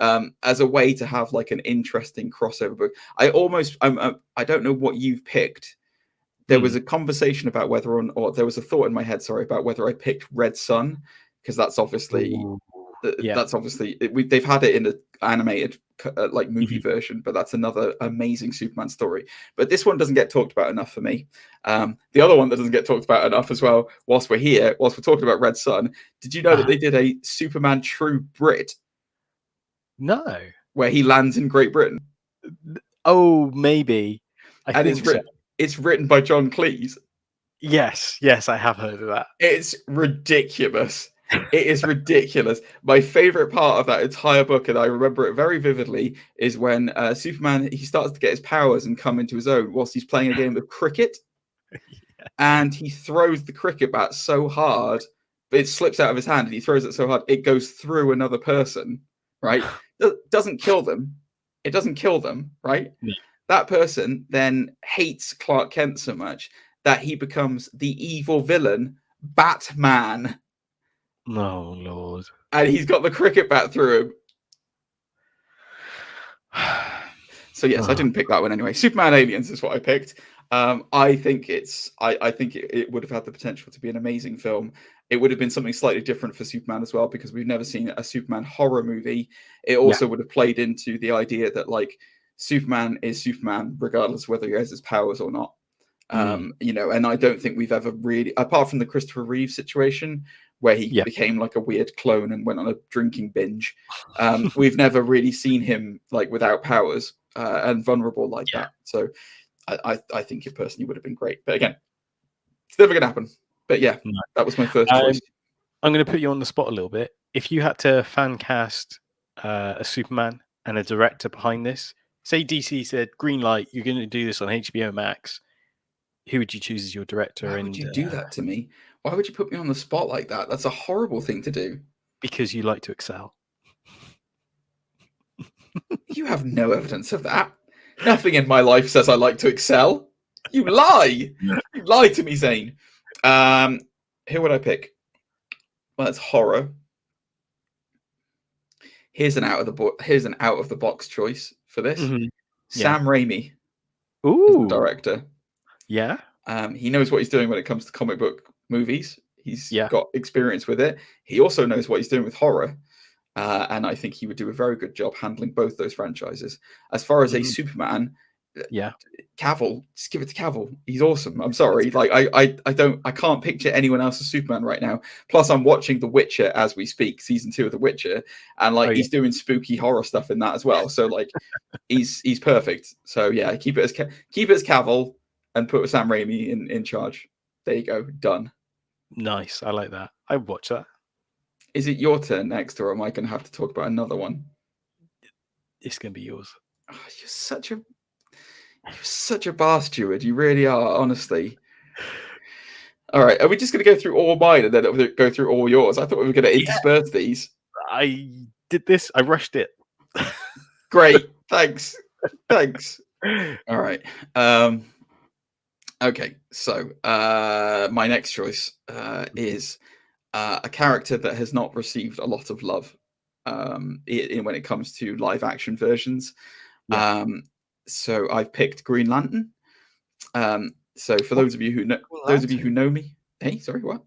as a way to have like an interesting crossover book, I don't know what you've picked. There was a conversation about whether or there was a thought in my head, about whether I picked Red Sun, because that's obviously they've had it in the animated like movie version, but that's another amazing Superman story. But this one doesn't get talked about enough for me. The other one that doesn't get talked about enough as well, whilst we're talking about Red Sun, did you know that they did a Superman True Brit? No. Where he lands in Great Britain. Oh, maybe. It's written by John Cleese. Yes, I have heard of that. It's ridiculous. It is ridiculous. My favorite part of that entire book, and I remember it very vividly, is when Superman, he starts to get his powers and come into his own whilst he's playing a game of cricket. And he throws the cricket bat so hard, but it slips out of his hand, and he throws it so hard it goes through another person, right? Doesn't kill them. It doesn't kill them, right? Yeah. That person then hates Clark Kent so much that he becomes the evil villain, Batman. Oh, Lord. And he's got the cricket bat through him. So, yes, I didn't pick that one anyway. Superman Aliens is what I picked. I think it would have had the potential to be an amazing film. It would have been something slightly different for Superman as well, because we've never seen a Superman horror movie. It also would have played into the idea that, like, Superman is Superman regardless of whether he has his powers or not. And I don't think we've ever really, apart from the Christopher Reeve situation where he became like a weird clone and went on a drinking binge, we've never really seen him like without powers and vulnerable like that. So I think it personally would have been great, but again, it's never gonna happen. But yeah, that was my first choice. I'm going to put you on the spot a little bit. If you had to fan cast a Superman and a director behind this, say DC said, green light, you're going to do this on HBO Max, who would you choose as your director? Why would you do that to me? Why would you put me on the spot like that? That's a horrible thing to do. Because you like to excel. You have no evidence of that. Nothing in my life says I like to excel. You lie. You lie to me, Zane. Who would I pick? Well, it's horror. Here's an out of the box choice for this. Sam Raimi. Ooh, director. Yeah. He knows what he's doing when it comes to comic book movies. He's got experience with it. He also knows what he's doing with horror. And I think he would do a very good job handling both those franchises. As far as a Superman, Cavill, just give it to Cavill. He's awesome. I'm sorry. Like I can't picture anyone else as Superman right now. Plus I'm watching The Witcher as we speak, season 2 of The Witcher, and he's doing spooky horror stuff in that as well. So like he's perfect. So yeah, keep it as Cavill and put Sam Raimi in charge. There you go. Done. Nice. I like that. I would watch that. Is it your turn next, or am I going to have to talk about another one? It's going to be yours. Oh, you're such a bar steward. You really are, honestly. All right. Are we just going to go through all mine and then go through all yours? I thought we were going to intersperse these. I did this. I rushed it. Great. Thanks. All right. Okay. So my next choice is a character that has not received a lot of love when it comes to live action versions. So I've picked Green Lantern. So for those of you who know me, hey, sorry, what?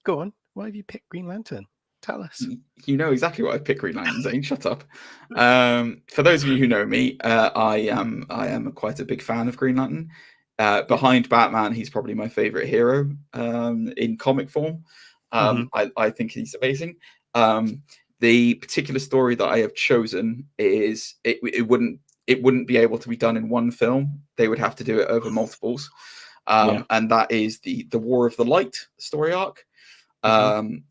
Go on. Why have you picked Green Lantern? Tell us. You know exactly why I picked Green Lantern, Zane. Shut up. For those of you who know me, I am quite a big fan of Green Lantern. Behind Batman, he's probably my favorite hero in comic form. I think he's amazing. The particular story that I have chosen is it wouldn't be able to be done in one film. They would have to do it over multiples. And that is the War of the Light story arc.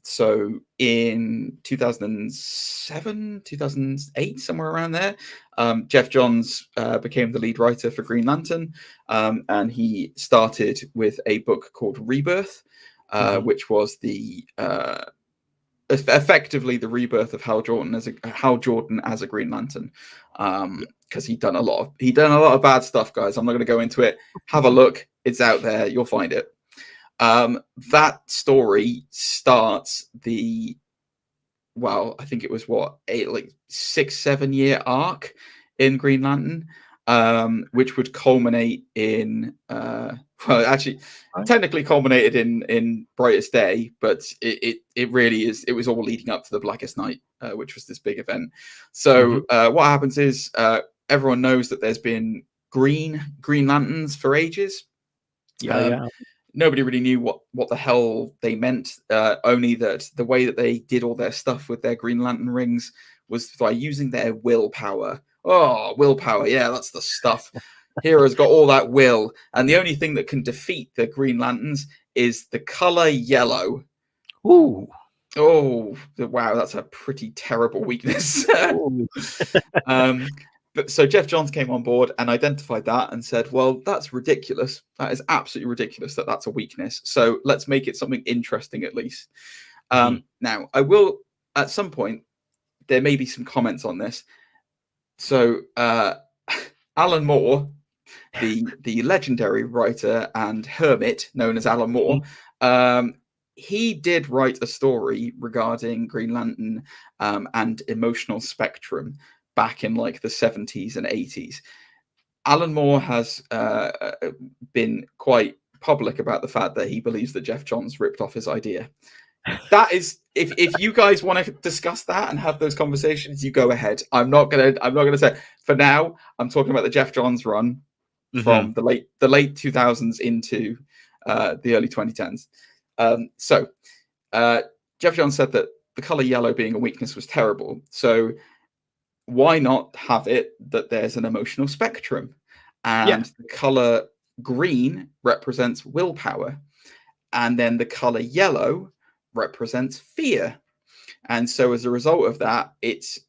So in 2007, 2008, somewhere around there, Jeff Johns became the lead writer for Green Lantern. And he started with a book called Rebirth, which was effectively the rebirth of Hal Jordan as a Green Lantern. Because he'd done a lot of bad stuff, guys. I'm not going to go into it. Have a look. It's out there. You'll find it. That story starts I think it was 6-7 year arc in Green Lantern, which would culminate in technically culminated in Brightest Day, but it really is. It was all leading up to the Blackest Night, which was this big event. So what happens is everyone knows that there's been Green Lanterns for ages. Nobody really knew what the hell they meant. Only that the way that they did all their stuff with their Green Lantern rings was by using their willpower. Oh, willpower. Yeah, that's the stuff. Heroes got all that will. And the only thing that can defeat the Green Lanterns is the color yellow. Ooh. Oh, wow. That's a pretty terrible weakness. But so Jeff Johns came on board and identified that and said, well, that's ridiculous. That is absolutely ridiculous that that's a weakness. So let's make it something interesting at least. Now, I will, at some point, there may be some comments on this. So Alan Moore, the legendary writer and hermit known as Alan Moore, he did write a story regarding Green Lantern and emotional spectrum back in like the 70s and 80s. Alan Moore has been quite public about the fact that he believes that Jeff Johns ripped off his idea. That is, if you guys want to discuss that and have those conversations, you go ahead. I'm not gonna say. For now, I'm talking about the Jeff Johns run. from the late 2000s into the early 2010s. Jeff Johns said that the color yellow being a weakness was terrible. So why not have it that there's an emotional spectrum, and the color green represents willpower, and then the color yellow represents fear. And so as a result of that, it's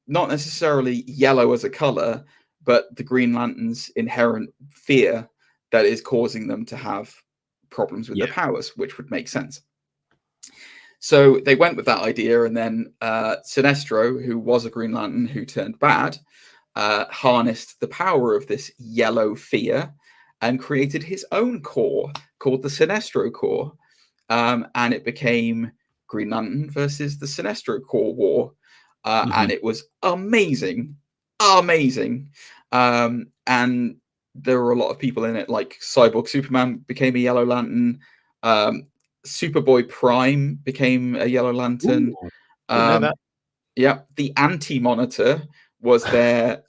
not necessarily yellow as a color, but the Green Lantern's inherent fear that is causing them to have problems with their powers, which would make sense. So they went with that idea, and then Sinestro, who was a Green Lantern who turned bad, harnessed the power of this yellow fear and created his own corps called the Sinestro Corps. And it became Green Lantern versus the Sinestro Corps War. And it was amazing. And there were a lot of people in it, like Cyborg Superman became a Yellow Lantern. Superboy Prime became a Yellow Lantern. The Anti-Monitor was their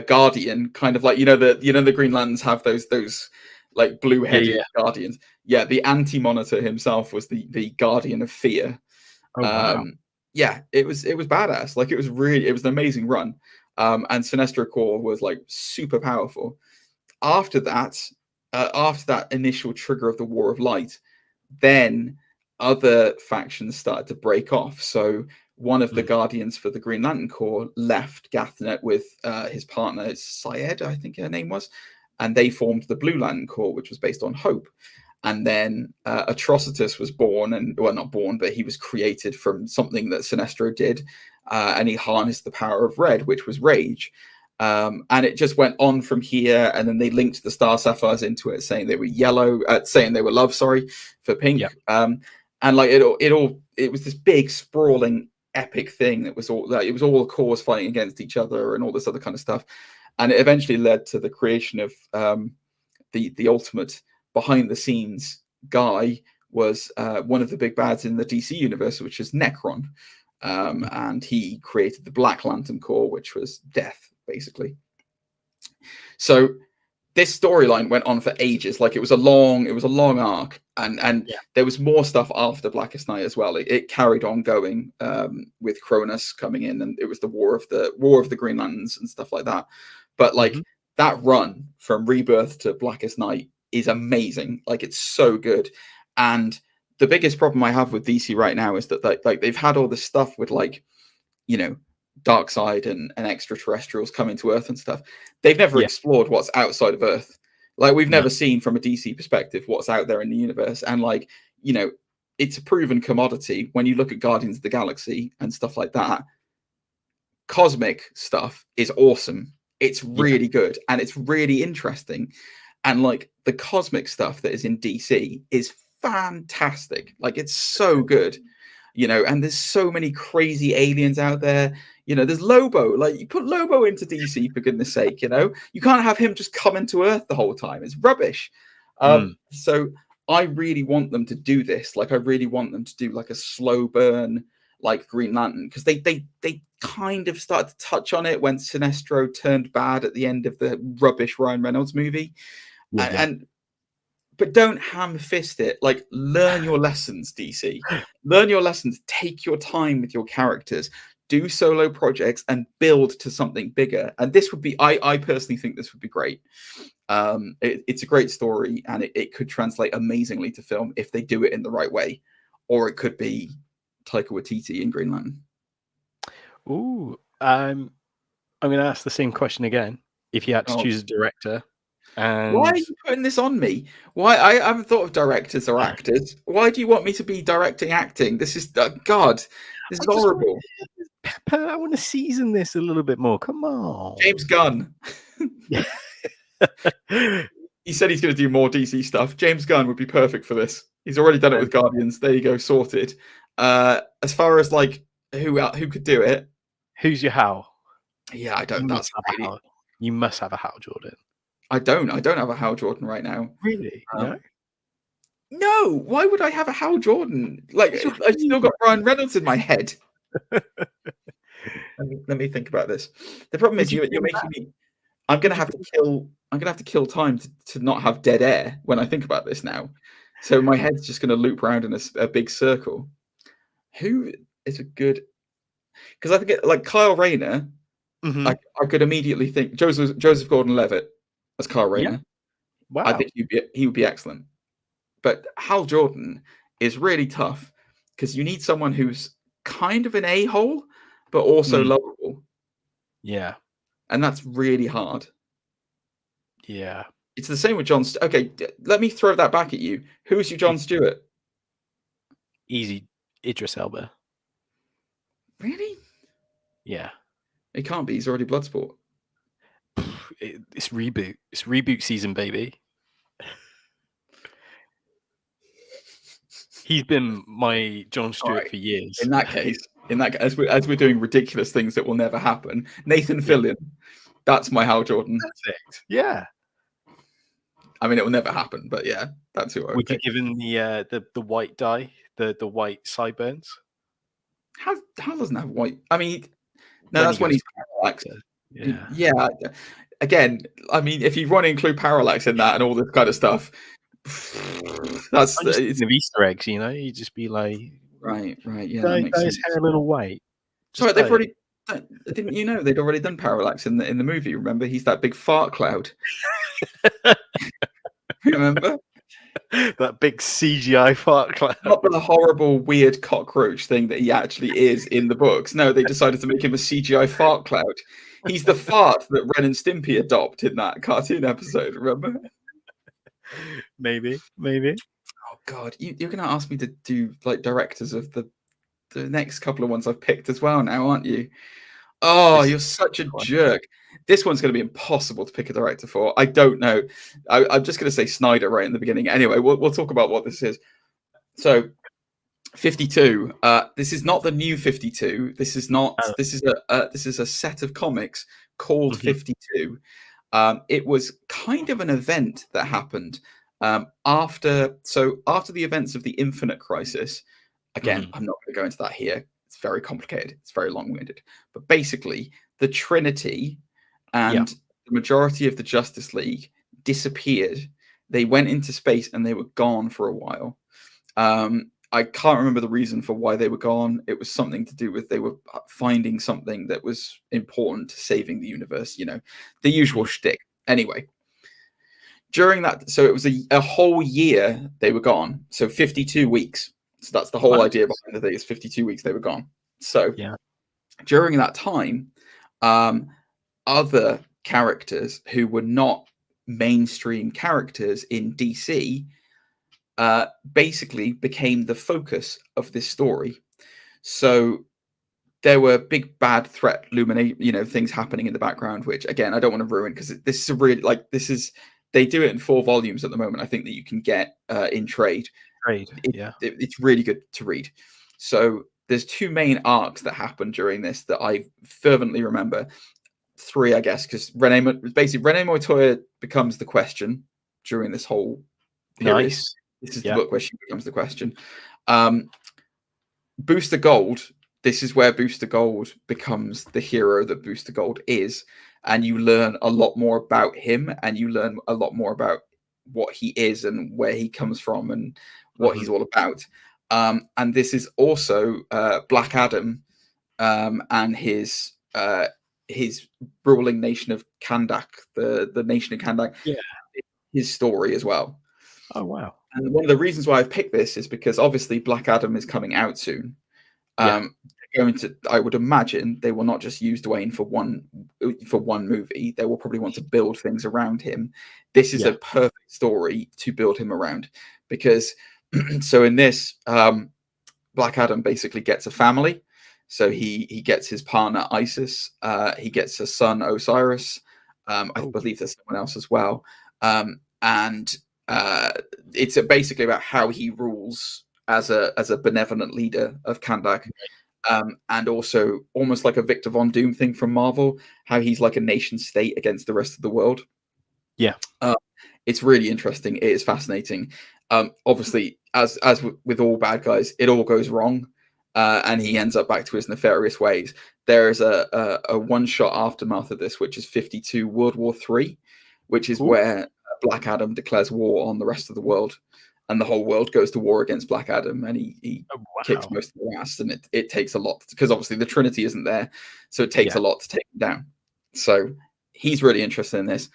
guardian, kind of like the Green Lanterns have those like blue-headed guardians. Yeah, the Anti-Monitor himself was the guardian of fear. Wow. It was badass. Like it was an amazing run. And Sinestro Corps was like super powerful. After that initial trigger of the War of Light, then other factions started to break off. So one of the guardians for the Green Lantern Corps left Gathnet with his partner Syed, I think her name was, and they formed the Blue Lantern Corps, which was based on hope. And then Atrocitus was born, not born, but he was created from something that Sinestro did, and he harnessed the power of red, which was rage. And it just went on from here, and then they linked the Star Sapphires into it, saying they were love, for pink. And like it was this big sprawling epic thing that was all the cores fighting against each other and all this other kind of stuff. And it eventually led to the creation of the ultimate behind the scenes guy was one of the big bads in the DC universe, which is Necron. And he created the Black Lantern Corps, which was death, basically. So this storyline went on for ages. Like it was a long arc, and there was more stuff after Blackest Night as well. It carried on going with Cronus coming in, and it was the War of the Green Lanterns and stuff like that. But like that run from Rebirth to Blackest Night is amazing. Like it's so good. And the biggest problem I have with DC right now is that like they've had all this stuff with Darkseid and extraterrestrials coming to Earth and stuff. They've never explored what's outside of Earth. Like we've never seen from a DC perspective what's out there in the universe. And it's a proven commodity when you look at Guardians of the Galaxy and stuff like that. Cosmic stuff is awesome. It's really good and it's really interesting. And like the cosmic stuff that is in DC is fantastic. Like it's so good. And there's so many crazy aliens out there. There's Lobo. Like you put Lobo into DC for goodness sake. You can't have him just coming to Earth the whole time. It's rubbish. So I really want them to do this. Like I really want them to do like a slow burn, like Green Lantern, because they kind of started to touch on it when Sinestro turned bad at the end of the rubbish Ryan Reynolds movie. But don't ham-fist it. Like, learn your lessons, DC. Learn your lessons. Take your time with your characters. Do solo projects and build to something bigger. And this would be, I personally think this would be great. It's a great story, and it could translate amazingly to film if they do it in the right way. Or it could be Taika Waititi in Green Lantern. Ooh, I'm going to ask the same question again. If you had to choose a director. And why are you putting this on me? Why I haven't thought of directors or actors. Why do you want me to be directing acting? This is God. This is horrible. I want to season this a little bit more. Come on, James Gunn. He said he's going to do more DC stuff. James Gunn would be perfect for this. He's already done it with Guardians. There you go, sorted. As far as like who could do it, who's your Hal? Yeah, I don't. That's really... You must have a Hal Jordan. I don't have a Hal Jordan right now. Really? No. Why would I have a Hal Jordan? Like, I still got Ryan Reynolds in my head. Let me think about this. The problem is you're making me. I'm gonna have to kill time to not have dead air when I think about this now. So my head's just gonna loop around in a big circle. Who is a good? Because I think like Kyle Rayner, I could immediately think Joseph Gordon-Levitt as Kyle Rayner. Yeah. Wow. I think he would be excellent. But Hal Jordan is really tough because you need someone who's kind of an a-hole, but also lovable. Yeah. And that's really hard. Yeah. It's the same with Jon Stewart. Okay, let me throw that back at you. Who's your Jon Stewart? Easy. Idris Elba. Really? Yeah. It can't be. He's already Bloodsport. It's reboot. It's reboot season, baby. He's been my Jon Stewart for years. In that case, as we're doing ridiculous things that will never happen, Nathan Fillion. That's my Hal Jordan. Perfect. Yeah. I mean, it will never happen, but yeah, that's who I would pick. you give him the white dye, the white sideburns? How doesn't have white? I mean, no, that's when he's parallax. Yeah. Again, I mean, if you want to include parallax in that and all this kind of stuff, it's Easter eggs, you know. You just be like, right, yeah. Dye his hair a little white. Sorry, they've already. Didn't you know they'd already done parallax in the movie? Remember, he's that big fart cloud. Remember that big CGI fart cloud? Not the horrible, weird cockroach thing that he actually is in the books. No, they decided to make him a CGI fart cloud. He's the fart that Ren and Stimpy adopt in that cartoon episode. Remember? Maybe. Oh God, you're going to ask me to do like directors of the next couple of ones I've picked as well now, aren't you? Oh, you're such a jerk. This one's going to be impossible to pick a director for. I don't know. I'm just going to say Snyder right in the beginning. Anyway, we'll talk about what this is. So, 52. This is not the new 52. This is not. This is a set of comics called 52. It was kind of an event that happened after the events of the Infinite Crisis. Again, I'm not going to go into that here. It's very complicated. It's very long-winded. But basically, the Trinity and the majority of the Justice League disappeared. They went into space and they were gone for a while. I can't remember the reason for why they were gone. It was something to do with they were finding something that was important to saving the universe. You know, the usual shtick. Anyway, during that, so it was a whole year they were gone. So 52 weeks. So that's the whole idea behind the thing. Is 52 weeks they were gone. So during that time, other characters who were not mainstream characters in DC basically became the focus of this story. So there were big bad threat things happening in the background, which again I don't want to ruin because this is a really they do it in 4 volumes at the moment. I think that you can get in trade. It's really good to read. So there's 2 main arcs that happen during this that I fervently remember. 3, I guess, because Renee Montoya becomes the Question during this whole period. Nice. This is the book where she becomes the Question. Booster Gold. This is where Booster Gold becomes the hero that Booster Gold is, and you learn a lot more about him, and you learn a lot more about what he is and where he comes from and what he's all about. And this is also Black Adam and his ruling nation of Kandak, the nation of Kandak, his story as well. Oh, wow. And one of the reasons why I've picked this is because obviously Black Adam is coming out soon. I would imagine they will not just use Dwayne for one movie. They will probably want to build things around him. This is a perfect story to build him around because so in this, Black Adam basically gets a family. So he gets his partner Isis. He gets a son Osiris. I believe there's someone else as well. And it's basically about how he rules as a benevolent leader of Kandak. And also almost like a Victor Von Doom thing from Marvel, how he's like a nation state against the rest of the world. It's really interesting. It is fascinating. Obviously, as with all bad guys, it all goes wrong. and he ends up back to his nefarious ways. There is a one-shot aftermath of this, which is 52 World War III, which is where Black Adam declares war on the rest of the world, and the whole world goes to war against Black Adam, and he kicks most of the ass, and it takes a lot, because obviously the Trinity isn't there, so it takes a lot to take him down. So he's really interested in this.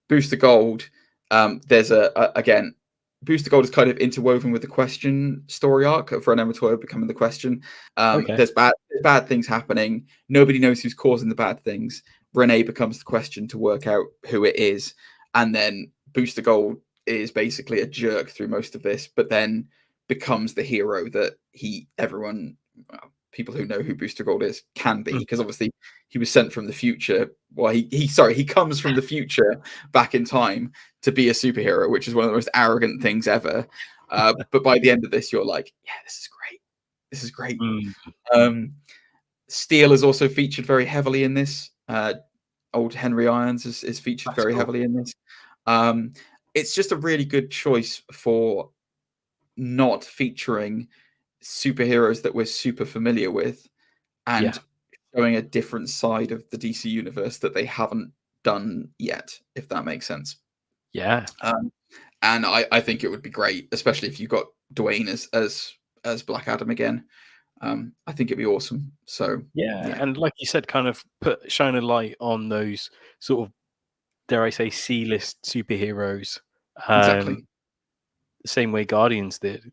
Booster Gold, there's again, Booster Gold is kind of interwoven with the Question story arc of Ren Ematoyo becoming the Question. There's bad things happening. Nobody knows who's causing the bad things. Renee becomes the Question to work out who it is, and then Booster Gold is basically a jerk through most of this, but then becomes the hero that people who know who Booster Gold is can be, because obviously he was sent from the future. Well, he comes from the future back in time to be a superhero, which is one of the most arrogant things ever. But by the end of this, you're like, yeah, this is great. This is great. Steel is also featured very heavily in this. Old Henry Irons is featured very heavily in this. It's just a really good choice for not featuring superheroes that we're super familiar with, and showing a different side of the DC universe that they haven't done yet, if that makes sense. Yeah. And I think it would be great, especially if you got Dwayne as Black Adam again. I think it'd be awesome. So and like you said, kind of shine a light on those sort of, dare I say, C-list superheroes. Exactly. The same way Guardians did,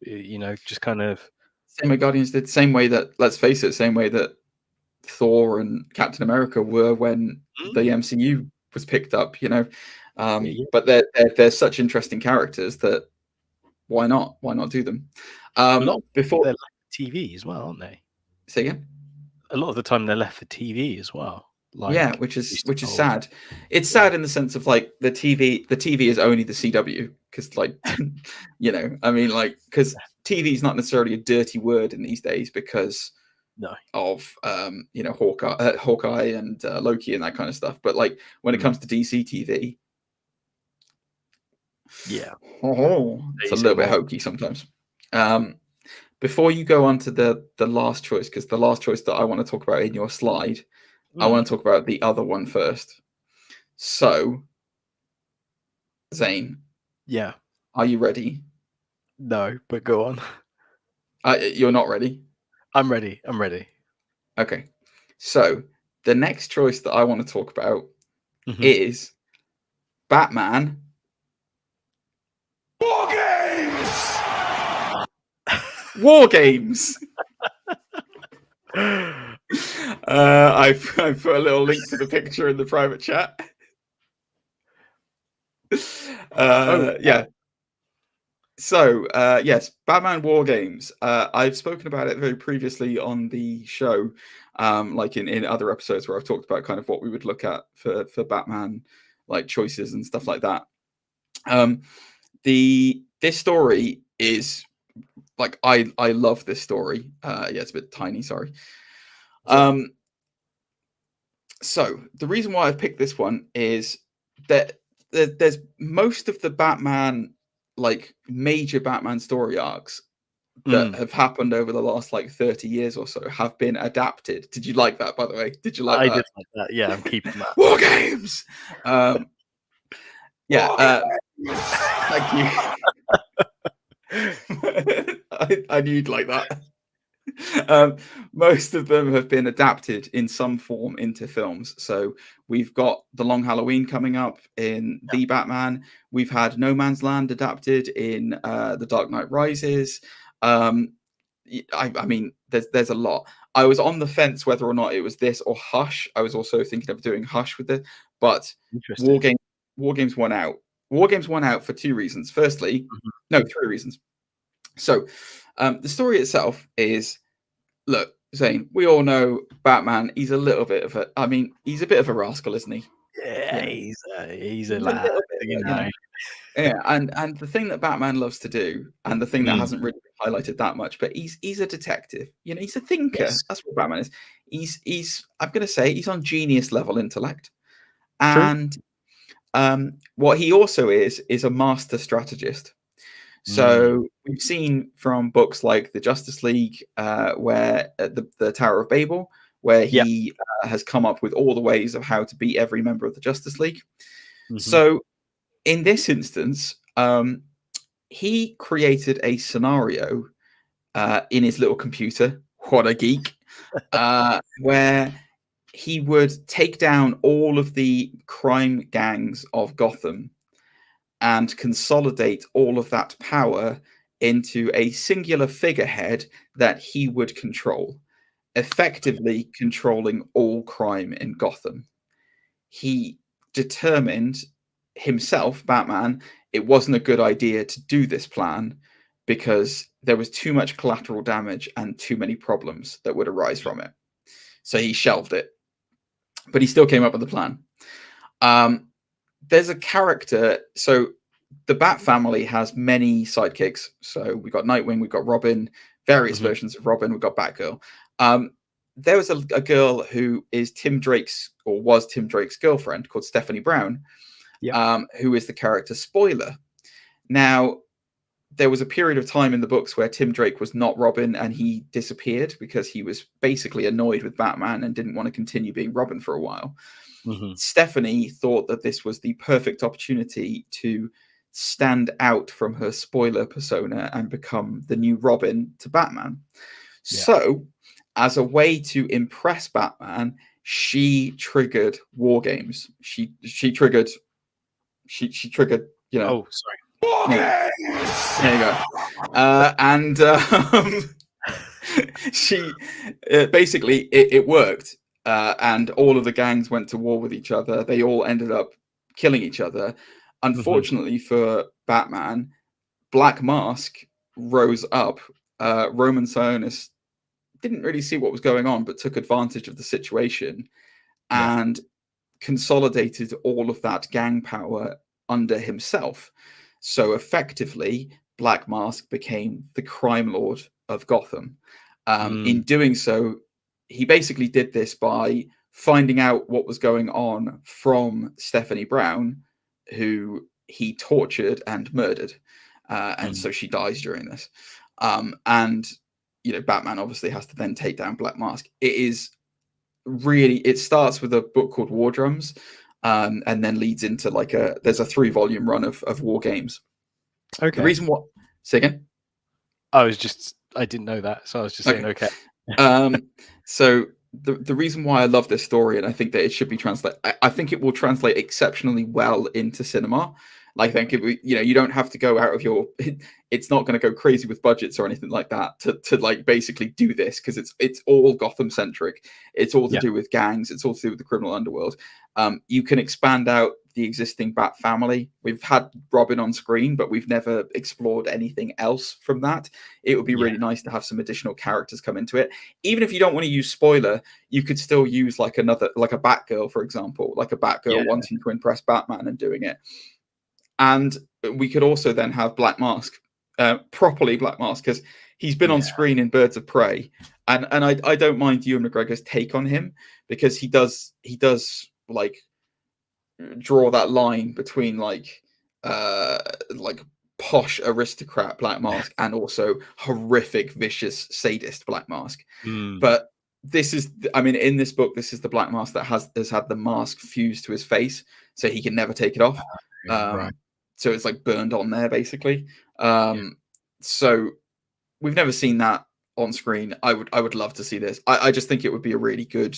just kind of. Same way Guardians did, same way that, let's face it, same way that Thor and Captain America were when the MCU was picked up, But they're such interesting characters that why not do them? Before they're left for TV as well, aren't they? Say again? A lot of the time they're left for TV as well. Which is sad. It's sad in the sense of like the TV is only the CW, because because TV is not necessarily a dirty word in these days because of Hawkeye and Loki and that kind of stuff. But like when it comes to DC TV, it's a little bit hokey sometimes. Before you go on to the last choice, because the last choice that I want to talk about in your slide, I want to talk about the other one first. So, Zane. Yeah. Are you ready? No, but go on. You're not ready? I'm ready. Okay. So, the next choice that I want to talk about is Batman. War Games! War Games! I put a little link to the picture in the private chat. So yes, Batman War Games. I've spoken about it very previously on the show, like in other episodes where I've talked about kind of what we would look at for Batman, like choices and stuff like that. This story is like I love this story. It's a bit tiny, sorry. So the reason why I've picked this one is that there's most of the Batman, like major Batman story arcs that have happened over the last like 30 years or so have been adapted. Did you like that, by the way? Did you like that? I did like that. Yeah, I'm keeping that. War Games! Thank you. I knew you'd like that. Most of them have been adapted in some form into films. So we've got The Long Halloween coming up in The Batman. We've had No Man's Land adapted in The Dark Knight Rises. I mean, there's a lot. I was on the fence whether or not it was this or Hush. I was also thinking of doing Hush with it, but War Games won out. War Games won out for two reasons. Firstly, three reasons. So the story itself is, look, Zane, we all know Batman. He's a little bit of he's a bit of a rascal, isn't he? Yeah, he's a lad, Yeah, and the thing that Batman loves to do, and the thing that hasn't really been highlighted that much, but he's a detective. He's a thinker. Yes. That's what Batman is. He's I'm gonna say he's on genius level intellect, and what he also is a master strategist. So we've seen from books like the Justice League, where the Tower of Babel, where he has come up with all the ways of how to beat every member of the Justice League. So in this instance, he created a scenario in his little computer. What a geek! Where he would take down all of the crime gangs of Gotham and consolidate all of that power into a singular figurehead that he would control, effectively controlling all crime in Gotham. He determined himself, Batman, it wasn't a good idea to do this plan because there was too much collateral damage and too many problems that would arise from it. So he shelved it, but he still came up with the plan. There's a character. So the Bat family has many sidekicks. So we've got Nightwing, we've got Robin, various versions of Robin, we've got Batgirl. There was a girl who is Tim Drake's, or was Tim Drake's girlfriend, called Stephanie Brown, who is the character Spoiler. Now, there was a period of time in the books where Tim Drake was not Robin and he disappeared because he was basically annoyed with Batman and didn't want to continue being Robin for a while. Stephanie thought that this was the perfect opportunity to stand out from her Spoiler persona and become the new Robin to Batman. So, as a way to impress Batman, she triggered war games. She triggered, you know. Oh, sorry. There you go. She basically it worked, and all of the gangs went to war with each other. They all ended up killing each other. Unfortunately for Batman, Black Mask rose up. Roman Sionis didn't really see what was going on, but took advantage of the situation and consolidated all of that gang power under himself. So effectively, Black Mask became the crime lord of Gotham. In doing so, he basically did this by finding out what was going on from Stephanie Brown, who he tortured and murdered. And so she dies during this. And, you know, Batman obviously has to then take down Black Mask. It starts with a book called War Drums. And then leads into there's a 3-volume run of war games. Okay. The reason what? Say again? I didn't know that, so I was just saying okay. So the reason why I love this story, and I think that it should be translated, I think it will translate exceptionally well into cinema. Like, I think you don't have to go out of your. It's not going to go crazy with budgets or anything like that to like basically do this, because it's all Gotham centric. It's all to do with gangs. It's all to do with the criminal underworld. You can expand out the existing Bat family. We've had Robin on screen, but we've never explored anything else from that. It would be really nice to have some additional characters come into it. Even if you don't want to use Spoiler, you could still use like a Batgirl, for example, like a Batgirl wanting to impress Batman and doing it. And we could also then have Black Mask, properly Black Mask, because he's been on screen in Birds of Prey, and I don't mind Ewan McGregor's take on him, because he does like draw that line between like posh aristocrat Black Mask and also horrific vicious sadist Black Mask. But this is, I mean, in this book, this is the Black Mask that has had the mask fused to his face, so he can never take it off. Right. So it's like burned on there, basically. So we've never seen that on screen. I would love to see this. I just think it would be a really good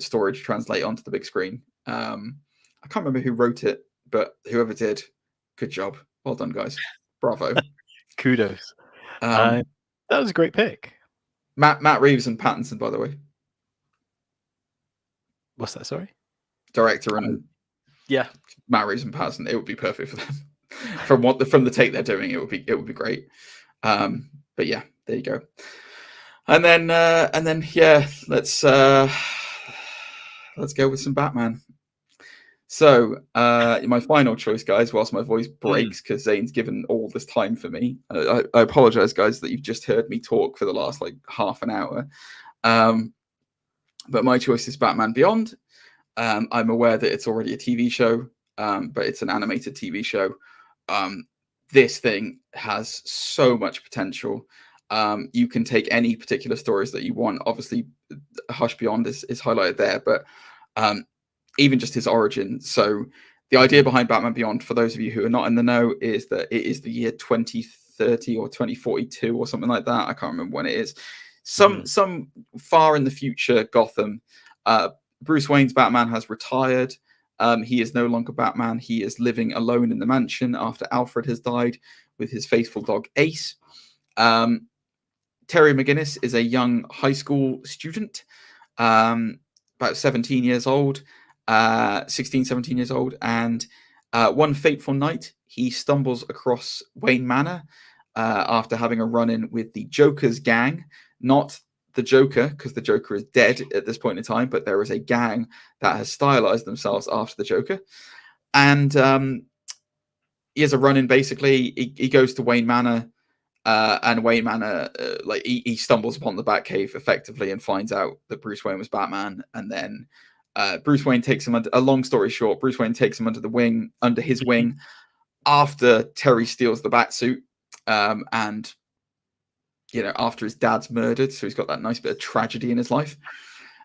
story to translate onto the big screen. I can't remember who wrote it, but whoever did, good job. Well done, guys. Bravo. Kudos. That was a great pick. Matt Reeves and Pattinson, by the way. What's that? Sorry. Director and Matt Reeves and Pattinson. It would be perfect for them. from the take they're doing, it would be great. But yeah, there you go. And then let's go with some Batman. So my final choice, guys, whilst my voice breaks because Zane's given all this time for me. I apologize, guys, that you've just heard me talk for the last like half an hour. But my choice is Batman Beyond. I'm aware that it's already a TV show, but it's an animated TV show. this thing has so much potential. You can take any particular stories that you want. Obviously, Hush Beyond is highlighted there, but even just his origin. So the idea behind Batman Beyond, for those of you who are not in the know, is that it is the year 2030 or 2042 or something like that. I can't remember when it is. Some far in the future Gotham. Bruce Wayne's Batman has retired. He is no longer Batman. He is living alone in the mansion after Alfred has died with his faithful dog Ace. Terry McGinnis is a young high school student, about 17 years old, 16, 17 years old. And one fateful night, he stumbles across Wayne Manor after having a run-in with the Joker's gang. Not the Joker, because the Joker is dead at this point in time, but there is a gang that has stylized themselves after the Joker. And he has a run-in, basically. He goes to Wayne Manor, and Wayne Manor, he stumbles upon the Batcave effectively and finds out that Bruce Wayne was Batman. And then Bruce Wayne takes him under, a long story short, Bruce Wayne takes him under his wing after Terry steals the Batsuit, and after his dad's murdered. So he's got that nice bit of tragedy in his life.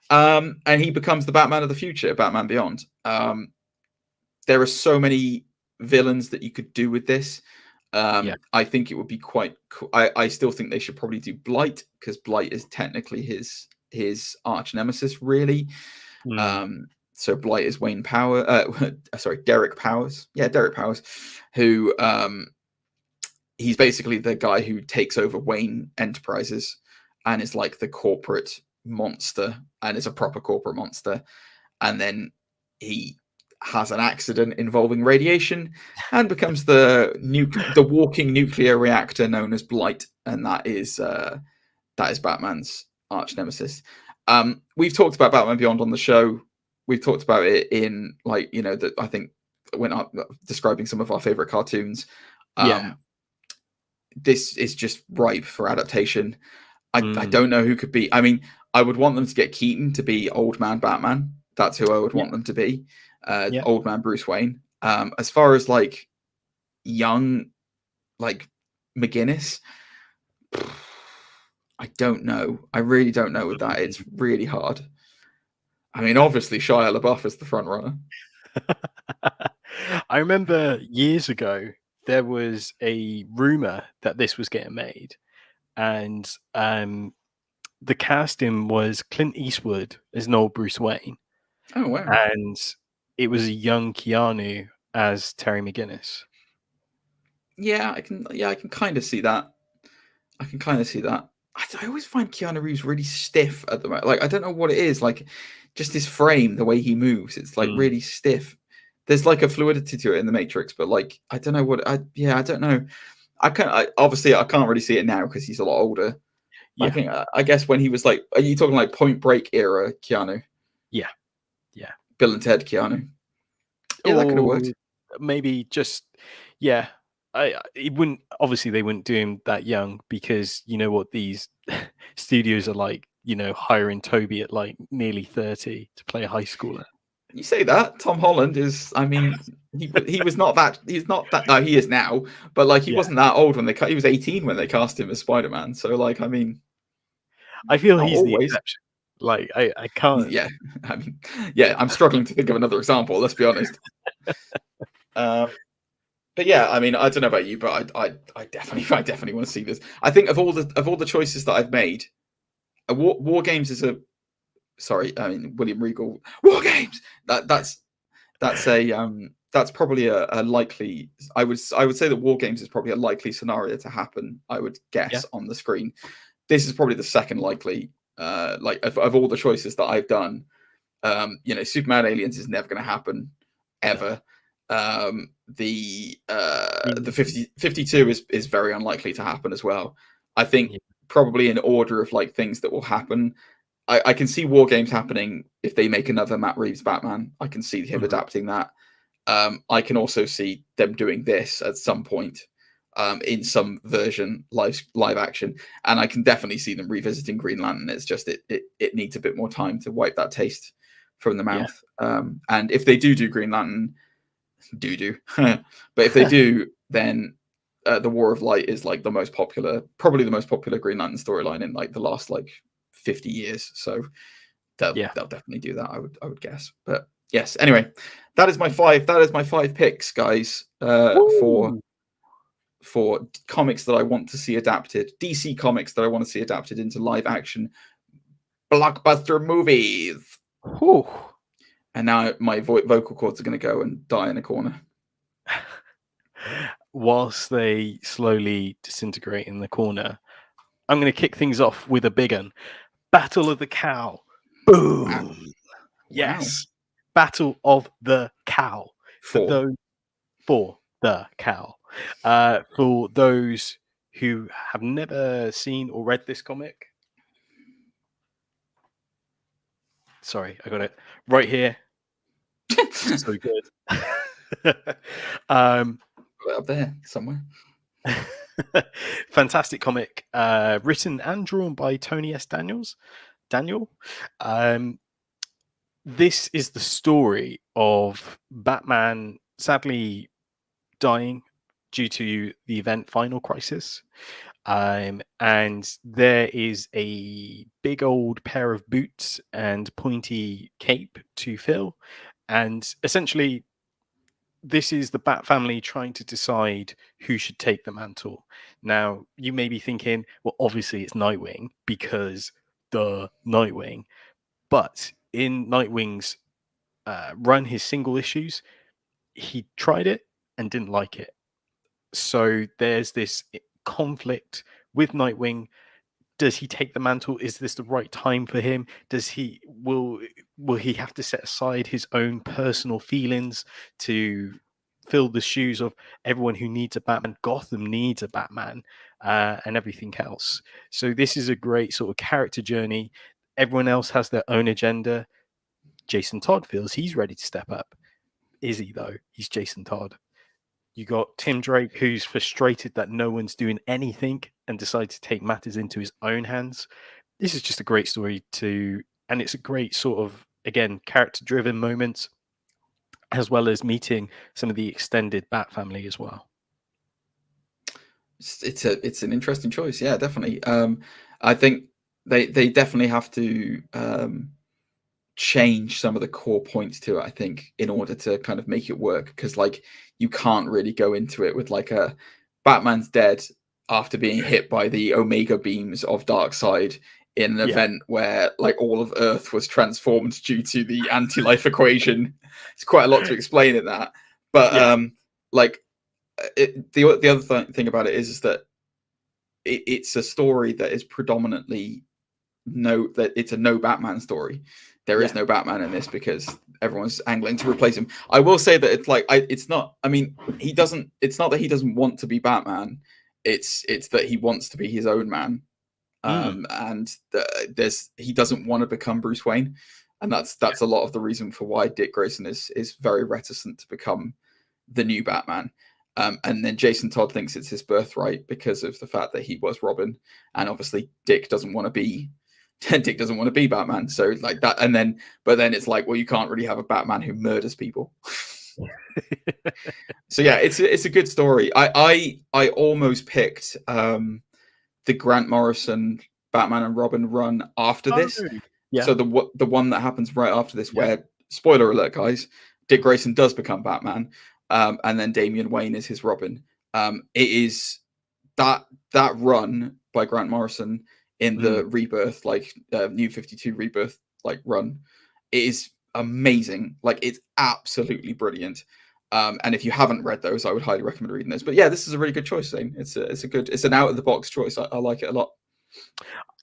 And he becomes the Batman of the future, Batman Beyond. There are so many villains that you could do with this. I think it would be quite cool. I still think they should probably do Blight, because Blight is technically his arch nemesis, really. So Blight is Derek Powers. Yeah, Derek Powers, who he's basically the guy who takes over Wayne Enterprises and is like the corporate monster, and is a proper corporate monster. And then he has an accident involving radiation and becomes the walking nuclear reactor known as Blight, and that is Batman's arch nemesis. We've talked about Batman Beyond on the show. We've talked about it in I think when describing some of our favorite cartoons. This is just ripe for adaptation. I don't know who could be. I mean, I would want them to get Keaton to be Old Man Batman. That's who I would want them to be. Old Man Bruce Wayne. As far as young, McGinnis, I don't know. I really don't know with that. It's really hard. I mean, obviously Shia LaBeouf is the front runner. I remember years ago there was a rumor that this was getting made, and the casting was Clint Eastwood as an old Bruce Wayne. Oh wow! And it was a young Keanu as Terry McGinnis. Yeah, I can kind of see that. I always find Keanu Reeves really stiff at the moment. I don't know what it is. Just his frame, the way he moves, it's really stiff. There's a fluidity to it in the Matrix, but I don't know what. I don't know. I can't really see it now because he's a lot older. Yeah. I guess when he was are you talking Point Break era Keanu? Yeah. Bill and Ted Keanu. Yeah, that could have worked. Maybe just it wouldn't. Obviously, they wouldn't do him that young, because you know what these studios are like. Hiring Toby at nearly 30 to play a high schooler. You say that Tom Holland is. I mean, he was not that. He's not that. No, he is now. But he wasn't that old when they. He was 18 when they cast him as Spider-Man. So I mean, I feel he's always the exception. I can't. Yeah, I mean, I'm struggling to think of another example. Let's be honest. But yeah, I mean, I don't know about you, but I definitely want to see this. I think of all the choices that I've made, War Games is a. Sorry, I mean William Regal. War Games. That's probably a likely. I would say that War Games is probably a likely scenario to happen. I would guess on the screen. This is probably the second likely. Of all the choices that I've done, Superman Aliens is never going to happen ever. The 52 is very unlikely to happen as well. I think probably in order of things that will happen. I can see War Games happening if they make another Matt Reeves Batman. I can see him adapting that. I can also see them doing this at some point in some version, live action, and I can definitely see them revisiting Green Lantern. It's just it needs a bit more time to wipe that taste from the mouth. And if they do Green Lantern, but if they do, then the War of Light is like probably the most popular Green Lantern storyline in like the last like 50 years. So they'll definitely do that. I would guess. But yes, anyway, that is my five picks, guys, for comics that I want to see adapted, DC comics that I want to see adapted into live action blockbuster movies. Ooh. And now my vocal cords are going to go and die in a corner. Whilst they slowly disintegrate in the corner, I'm going to kick things off with a big one. Battle of the Cow. Boom. Wow. Yes. Battle of the Cow. For the Cow. For those who have never seen or read this comic. Sorry, I got it right here. So good. Up there somewhere. Fantastic comic, written and drawn by Tony S. Daniel. This is the story of Batman sadly dying due to the event Final Crisis. And there is a big old pair of boots and pointy cape to fill. And essentially, this is the Bat family trying to decide who should take the mantle. Now, you may be thinking, well, obviously it's Nightwing because the Nightwing. But in Nightwing's run, his single issues, he tried it and didn't like it. So there's this conflict with Nightwing. Does he take the mantle? Is this the right time for him? Will he have to set aside his own personal feelings to fill the shoes of everyone who needs a Batman? Gotham needs a Batman, and everything else. So this is a great sort of character journey. Everyone else has their own agenda. Jason Todd feels he's ready to step up. Is he though? He's Jason Todd. You got Tim Drake, who's frustrated that no one's doing anything and decided to take matters into his own hands. This is just a great story and it's a great sort of, again, character-driven moment, as well as meeting some of the extended Bat family as well. It's an interesting choice, yeah, definitely. I think they definitely have to change some of the core points to it, I think, in order to kind of make it work, because like you can't really go into it with like a Batman's dead after being hit by the Omega beams of Darkseid in an event where like all of Earth was transformed due to the anti-life equation. It's quite a lot to explain in that, but the other thing about it is that it's a story that is predominantly it's a no Batman story. There is no Batman in this because everyone's angling to replace him. I will say that it's like it's not. I mean, it's not that he doesn't want to be Batman. It's that he wants to be his own man, and he doesn't want to become Bruce Wayne, and that's a lot of the reason for why Dick Grayson is very reticent to become the new Batman. And then Jason Todd thinks it's his birthright because of the fact that he was Robin, and obviously Dick doesn't want to be Batman. So like that, but then it's like, well, you can't really have a Batman who murders people. So yeah, it's a good story. I almost picked the Grant Morrison Batman and Robin run after this. Yeah. So the one that happens right after this, where, spoiler alert, guys, Dick Grayson does become Batman, and then Damian Wayne is his Robin. It is that run by Grant Morrison in the Rebirth, like New 52 Rebirth, like run, it is amazing. Like it's absolutely brilliant. And if you haven't read those, I would highly recommend reading those. But yeah, this is a really good choice, Zane. It's an out of the box choice. I like it a lot.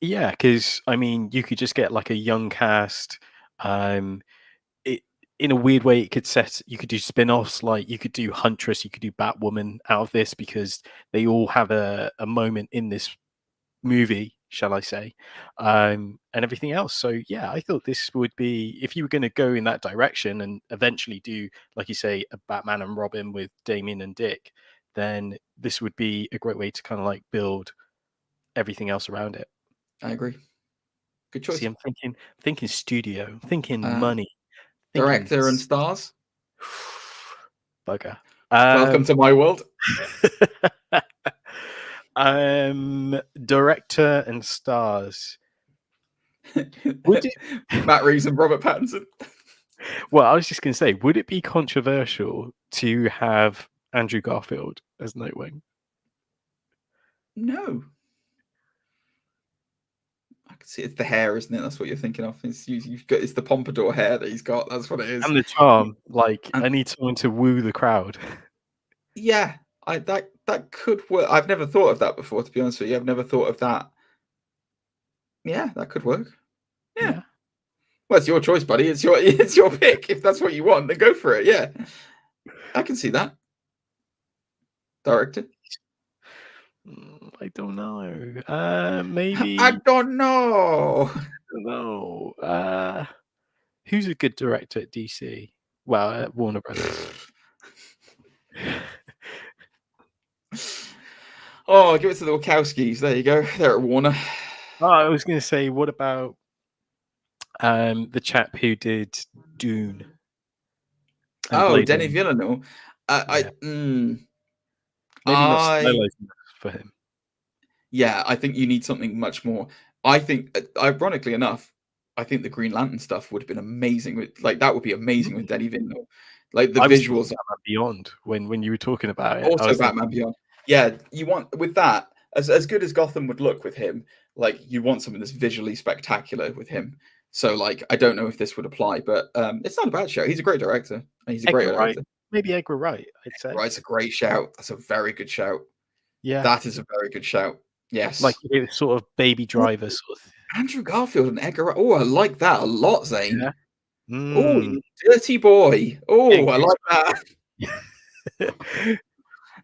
Yeah, because I mean, you could just get like a young cast. In a weird way, you could do spin-offs, like you could do Huntress, you could do Batwoman out of this, because they all have a moment in this movie, shall I say, and everything else. So yeah, I thought this would be, if you were going to go in that direction and eventually do, like you say, a Batman and Robin with Damian and Dick, then this would be a great way to kind of like build everything else around it. I agree. Good choice. See, I'm thinking studio, I'm thinking money, director and stars. Bugger. Welcome to my world. Director and stars. Would it... Matt Reeves and Robert Pattinson? Well, I was just going to say, would it be controversial to have Andrew Garfield as Nightwing? No. I can see it's the hair, isn't it? That's what you're thinking of. It's the pompadour hair that he's got. That's what it is. And the charm. I need someone to woo the crowd. Yeah, that could work. I've never thought of that before, to be honest with you. I've never thought of that. Yeah, that could work. Yeah. Well, it's your choice, buddy. It's your pick. If that's what you want, then go for it. Yeah, I can see that. Director? I don't know. Maybe. I don't know. Who's a good director at DC? Well, at Warner Brothers. Oh, give it to the Wachowskis. There you go. They're at Warner. Oh, I was going to say, what about the chap who did Dune? Denis Villeneuve. Maybe not stylized enough for him. Yeah, I think you need something much more. I think, ironically enough, I think the Green Lantern stuff would have been amazing. That would be amazing with Denis Villeneuve. Like the visuals. Batman Beyond when you were talking about it. Also, Batman Beyond. Yeah, you want with that as good as Gotham would look with him. Like you want something that's visually spectacular with him. So, I don't know if this would apply, but it's not a bad show. He's a great director. He's a great director. Maybe Edgar Wright, I'd say. Wright's a great shout. That's a very good shout. Yeah. That is a very good shout. Yes. Like it sort of Baby Driver sort of. Andrew Garfield and Edgar Wright. Oh, I like that a lot, Zane. Yeah. Oh, dirty boy. Oh, I like that.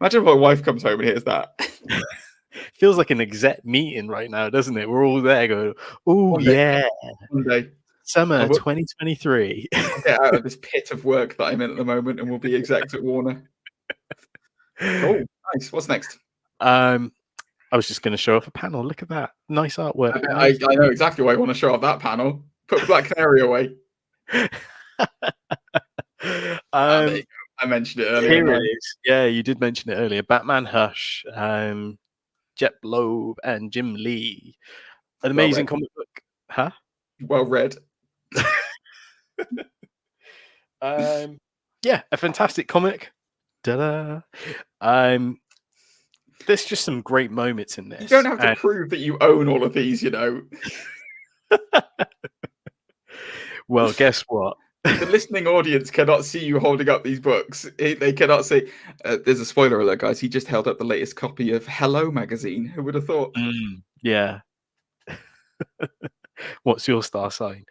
Imagine if my wife comes home and hears that. Feels like an exec meeting right now, doesn't it? We're all there going, oh, yeah. One day. Summer 2023. I'll get out of this pit of work that I'm in at the moment and we'll be execs at Warner. Oh, nice. What's next? I was just going to show off a panel. Look at that. Nice artwork. I know exactly why I want to show off that panel. Put Black Canary away. I mentioned it earlier. Here it is. Yeah, you did mention it earlier. Batman Hush, Jet Loeb, and Jim Lee. An amazing comic book. Huh? Well read. Yeah, a fantastic comic. Ta-da. There's just some great moments in this. You don't have to prove that you own all of these, you know. Well, guess what? The listening audience cannot see you holding up these books. They cannot see. There's a spoiler alert, guys. He just held up the latest copy of Hello magazine. Who would have thought? Yeah. What's your star sign?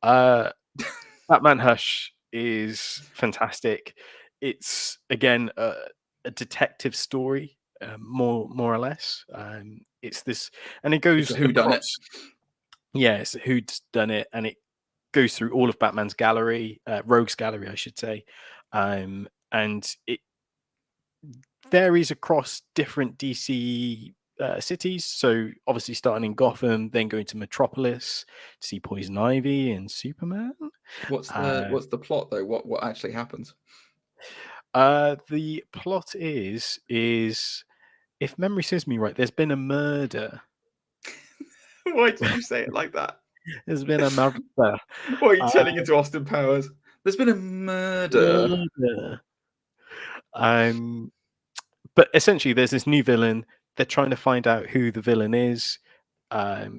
Batman Hush is fantastic. It's, again, a detective story. More or less. It's this, and it goes who done it. Yeah, it's who's done it, and it goes through all of Batman's gallery, Rogue's gallery, I should say, and it varies across different DC cities. So obviously starting in Gotham, then going to Metropolis to see Poison Ivy and Superman. What's the plot though? What actually happens? The plot is if memory serves me right, there's been a murder. Why did you say it like that? There's been a murder. What are you turning into Austin Powers? There's been a murder. But essentially there's this new villain. They're trying to find out who the villain is.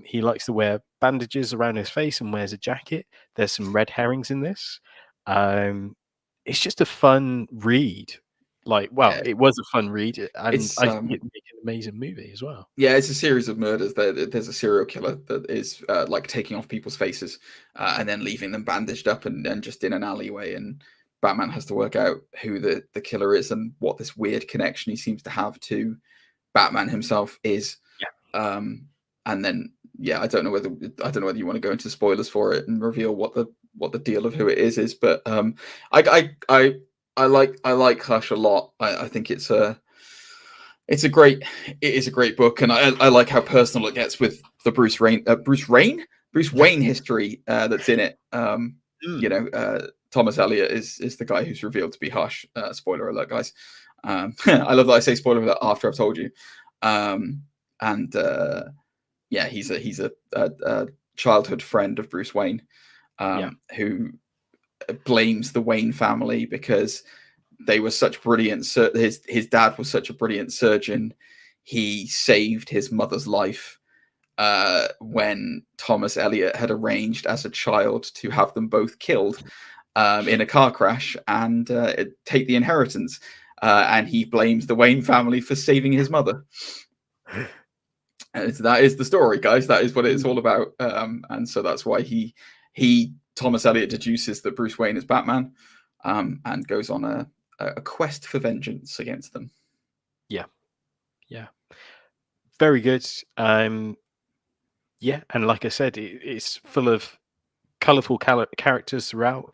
He likes to wear bandages around his face and wears a jacket. There's some red herrings in this. It's just a fun read. It was a fun read, and I think it'd make an amazing movie as well. Yeah, it's a series of murders. There's a serial killer that is taking off people's faces and then leaving them bandaged up and just in an alleyway. And Batman has to work out who the killer is and what this weird connection he seems to have to Batman himself is. Yeah. And then I don't know whether you want to go into spoilers for it and reveal what the deal of who it is. But I like Hush a lot. I think it is a great book, and I like how personal it gets with the Bruce Wayne history that's in it. Thomas Elliot is the guy who's revealed to be Hush. Spoiler alert, guys. I love that I say spoiler alert after I've told you. He's a childhood friend of Bruce Wayne, who blames the Wayne family because they were such brilliant. His dad was such a brilliant surgeon. He saved his mother's life when Thomas Elliot had arranged as a child to have them both killed in a car crash and take the inheritance. And he blames the Wayne family for saving his mother. And that is the story, guys. That is what it's all about. And so that's why Thomas Elliot deduces that Bruce Wayne is Batman, and goes on a quest for vengeance against them. Yeah. Very good. And like I said, it's full of colorful characters throughout.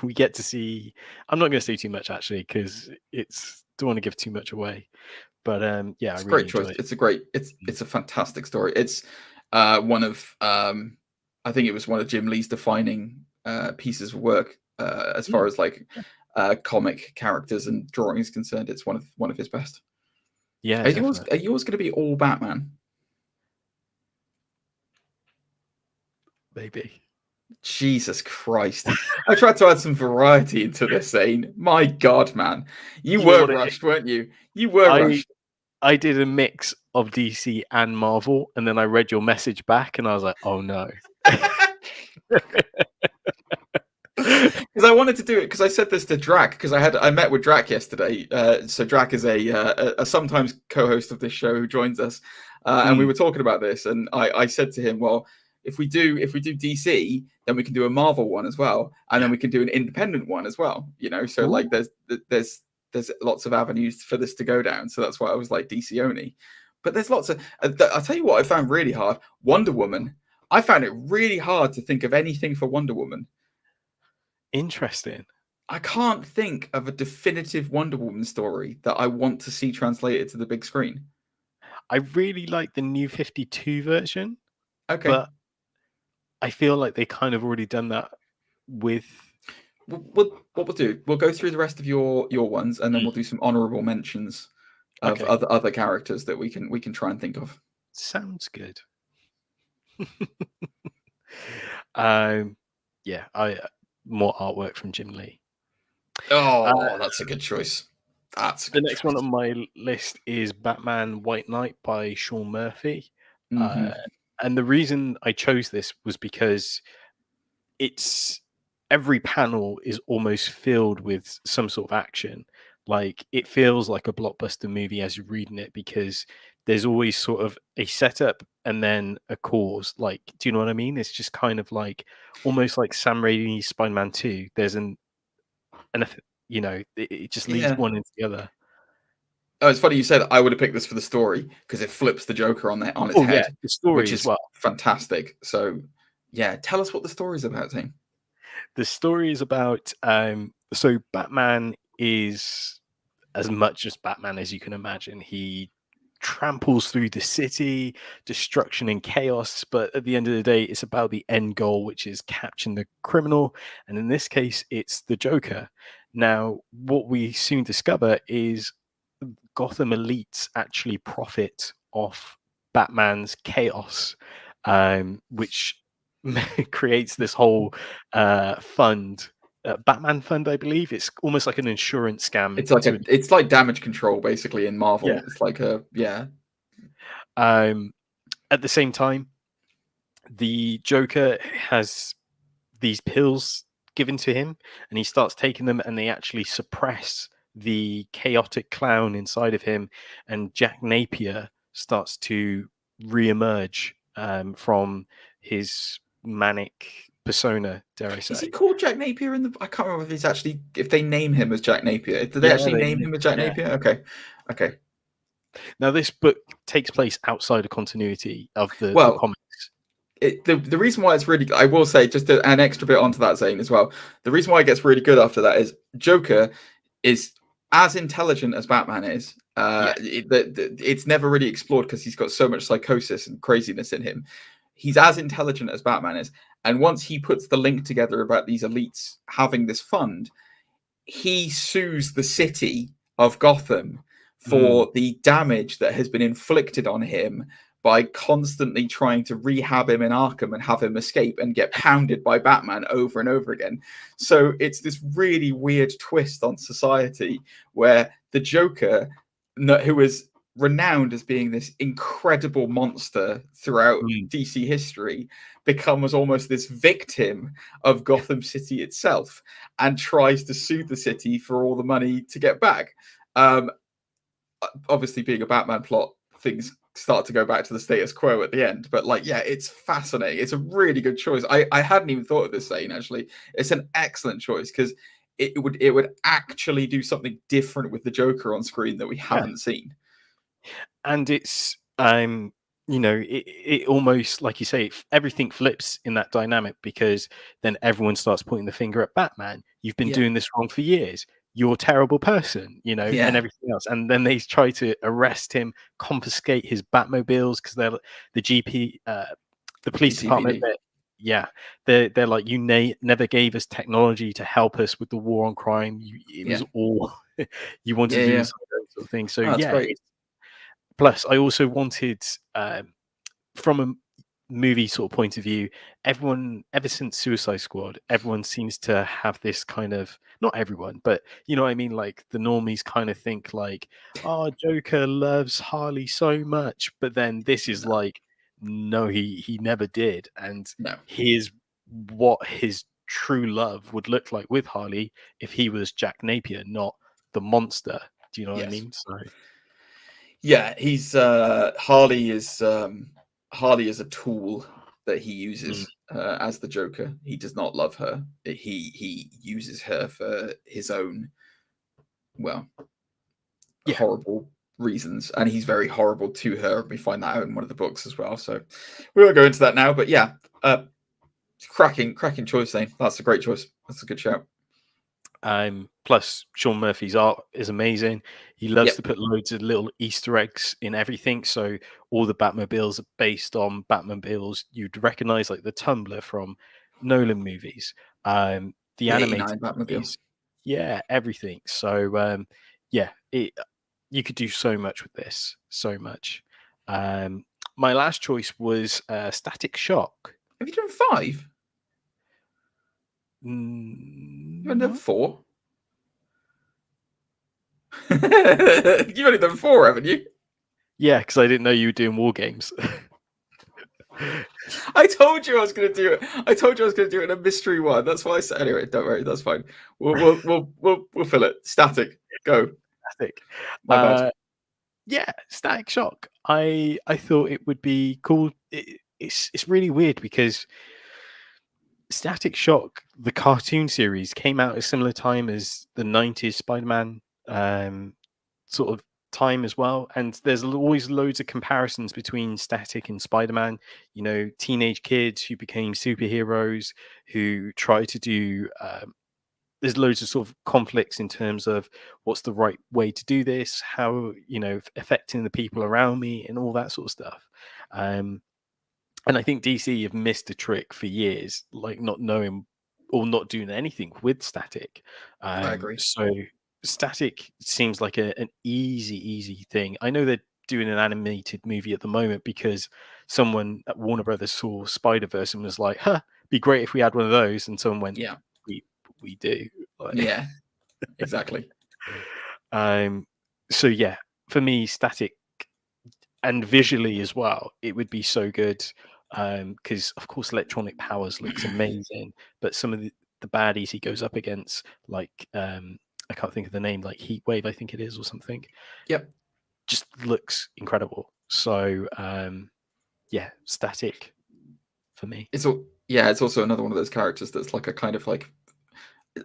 We get to see, I'm not going to say too much actually, because don't want to give too much away, but it's a great choice. It's a fantastic story. It's one of I think it was one of Jim Lee's defining pieces of work as far as like comic characters and drawing is concerned. It's one of his best. Yeah. Are yours going to be all Batman? Maybe. Jesus Christ. I tried to add some variety into this, Zane. My God, man. You were rushed, weren't you? You were rushed. I did a mix of DC and Marvel, and then I read your message back, and I was like, oh no. Because I wanted to do it, because I said this to Drac, because I met with Drac yesterday. So Drac is a sometimes co-host of this show who joins us, and we were talking about this, and I said to him, well, if we do DC, then we can do a Marvel one as well, and then we can do an independent one as well. So like there's lots of avenues for this to go down. So that's why I was like DC only. But there's lots of. I'll tell you what I found really hard. Wonder Woman. I found it really hard to think of anything for Wonder Woman. Interesting. I can't think of a definitive Wonder Woman story that I want to see translated to the big screen. I really like the New 52 version. Okay. But I feel like they kind of already done that with. What we'll do, we'll go through the rest of your ones, and then we'll do some honorable mentions of other characters that we can try and think of. Sounds good. More artwork from Jim Lee. Oh, that's a good choice. The next one on my list is Batman White Knight by Sean Murphy. Mm-hmm. And the reason I chose this was because every panel is almost filled with some sort of action. Like it feels like a blockbuster movie as you're reading it, because there's always sort of a setup and then a cause. Like, do you know what I mean? It's just kind of like almost like Sam Raimi's Spider-Man 2. There's it just leads one into the other. Oh, it's funny you said I would have picked this for the story, because it flips the Joker on its head. Yeah, the story which is fantastic. So, yeah, tell us what the story is about, Zane. The story is about so Batman is as much as Batman as you can imagine. He tramples through the city, destruction and chaos, but at the end of the day, it's about the end goal, which is catching the criminal, and in this case, it's the Joker. Now, what we soon discover is Gotham elites actually profit off Batman's chaos, which creates this whole fund, Batman Fund, I believe. It's almost like an insurance scam. It's like damage control, basically, in Marvel. Yeah. It's like at the same time, the Joker has these pills given to him, and he starts taking them, and they actually suppress the chaotic clown inside of him, and Jack Napier starts to re-emerge from his manic persona, dare I say. Is he called Jack Napier I can't remember if they name him as Jack Napier. Did they actually name him as Jack Napier? Okay. Now this book takes place outside of continuity of the comics. The reason why it's really, I will say, just an extra bit onto that, Zane, as well. The reason why it gets really good after that is Joker is as intelligent as Batman is. It's never really explored because he's got so much psychosis and craziness in him. He's as intelligent as Batman is. And once he puts the link together about these elites having this fund, he sues the city of Gotham for the damage that has been inflicted on him by constantly trying to rehab him in Arkham and have him escape and get pounded by Batman over and over again. So it's this really weird twist on society where the Joker, who is renowned as being this incredible monster throughout DC history, becomes almost this victim of Gotham City itself and tries to sue the city for all the money to get back. Obviously, being a Batman plot, things start to go back to the status quo at the end. But it's fascinating. It's a really good choice. I hadn't even thought of this, Zane, actually. It's an excellent choice because it would actually do something different with the Joker on screen that we haven't seen. And it's it almost, like you say, everything flips in that dynamic, because then everyone starts pointing the finger at Batman. You've been doing this wrong for years. You're a terrible person, and everything else. And then they try to arrest him, confiscate his Batmobiles, because they're the GP, the police department. They're like, you never gave us technology to help us with the war on crime. It was all you wanted to do, this sort of thing. So great. Plus, I also wanted, from a movie sort of point of view, everyone, ever since Suicide Squad, everyone seems to have this kind of, not everyone, but you know what I mean, like the normies kind of think like, oh, Joker loves Harley so much, but then this is like, no, he never did. And here's what his true love would look like with Harley if he was Jack Napier, not the monster. Do you know what I mean? So he's Harley is a tool that he uses as the Joker. He does not love her. He uses her for his own, horrible reasons, and he's very horrible to her. We find that out in one of the books as well. So we won't go into that now. But cracking choice, Zane. That's a great choice. That's a good shout. Plus Sean Murphy's art is amazing. He loves to put loads of little Easter eggs in everything. So all the Batmobiles are based on Batmobiles you'd recognize, like the Tumbler from Nolan movies, the animated Batmobile, everything. So you could do so much with this, so much. My last choice was Static Shock. Have you done 5? You've done 4. You've only done 4, haven't you? Yeah, because I didn't know you were doing war games. I told you I was going to do it. I told you I was going to do it in a mystery one. That's why I said. Anyway, don't worry. That's fine. We'll fill it. Static. Go. Static. My bad. Static Shock. I thought it would be cool. It's really weird because Static Shock, the cartoon series, came out at a similar time as the 90s Spider-Man sort of time as well. And there's always loads of comparisons between Static and Spider-Man. You know, teenage kids who became superheroes, who try to do... there's loads of sort of conflicts in terms of what's the right way to do this, how, affecting the people around me and all that sort of stuff. And I think DC have missed a trick for years, like not knowing or not doing anything with Static. I agree. So Static seems like an easy thing. I know they're doing an animated movie at the moment because someone at Warner Brothers saw Spider-Verse and was like, be great if we had one of those. And someone went, we do. Like... exactly. So for me, Static, and visually as well, it would be so good. Because of course Electronic Powers looks amazing, but some of the baddies he goes up against, like I can't think of the name, like Heat Wave, I think it is, or something. Just looks incredible. So Static for me. It's also another one of those characters that's like a kind of like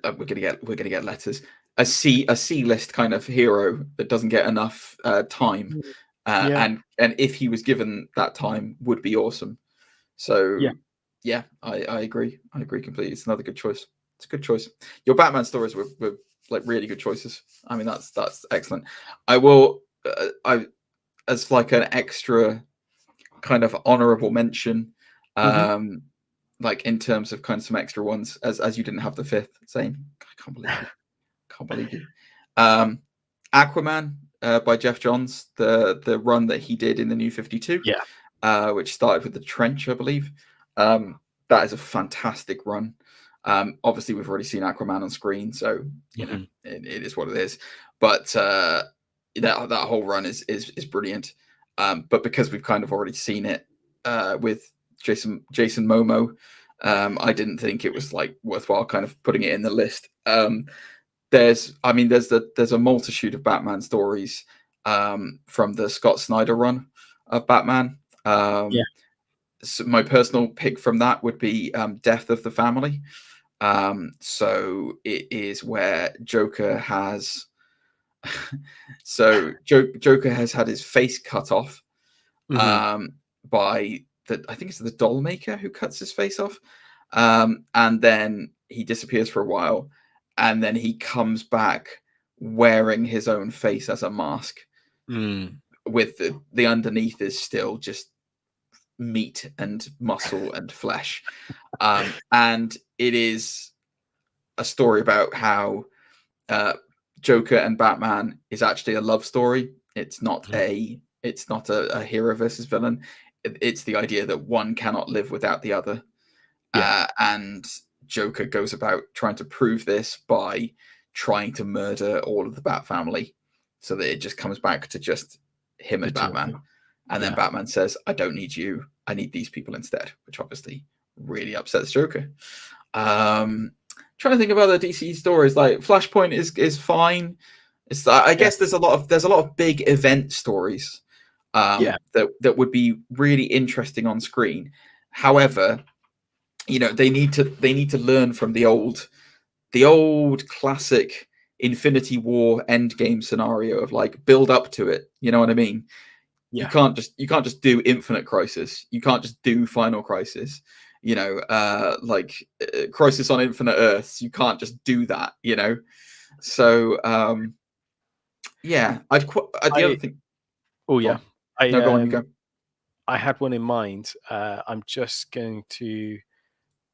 we're gonna get letters. A C-list kind of hero that doesn't get enough time. And if he was given that time, would be awesome. So I agree. I agree completely. It's another good choice. It's a good choice. Your Batman stories were like really good choices. I mean, that's excellent. I will as like an extra kind of honorable mention, like in terms of kind of some extra ones, as you didn't have the 5th, Zane. I can't believe you. Aquaman, by Jeff Johns, the run that he did in the New 52, which started with the Trench, I believe. That is a fantastic run. Obviously, we've already seen Aquaman on screen, so you know it is what it is. But that whole run is brilliant. But because we've kind of already seen it with Jason Momoa, I didn't think it was like worthwhile kind of putting it in the list. There's a multitude of Batman stories from the Scott Snyder run of Batman. So my personal pick from that would be Death of the Family. So it is where Joker has Joker has had his face cut off by I think it's the doll maker who cuts his face off. And then he disappears for a while, and then he comes back wearing his own face as a mask. With the underneath is still just meat and muscle and flesh. And it is a story about how Joker and Batman is actually a love story. It's not a hero versus villain. It's the idea that one cannot live without the other. And Joker goes about trying to prove this by trying to murder all of the Bat family, so that it just comes back to just him and Batman. And then Batman says, I don't need you, I need these people instead, which obviously really upsets Joker. Trying to think of other DC stories. Like Flashpoint is fine. It's I guess there's a lot of big event stories that would be really interesting on screen. However, you know, they need to learn from the old classic Infinity War Endgame scenario of like build up to it. You know what I mean? You can't just do Infinite Crisis. You can't just do Final Crisis. You know, Crisis on Infinite Earths. You can't just do that. You know, so the other thing. Oh yeah, go on, you go. I had one in mind. I'm just going to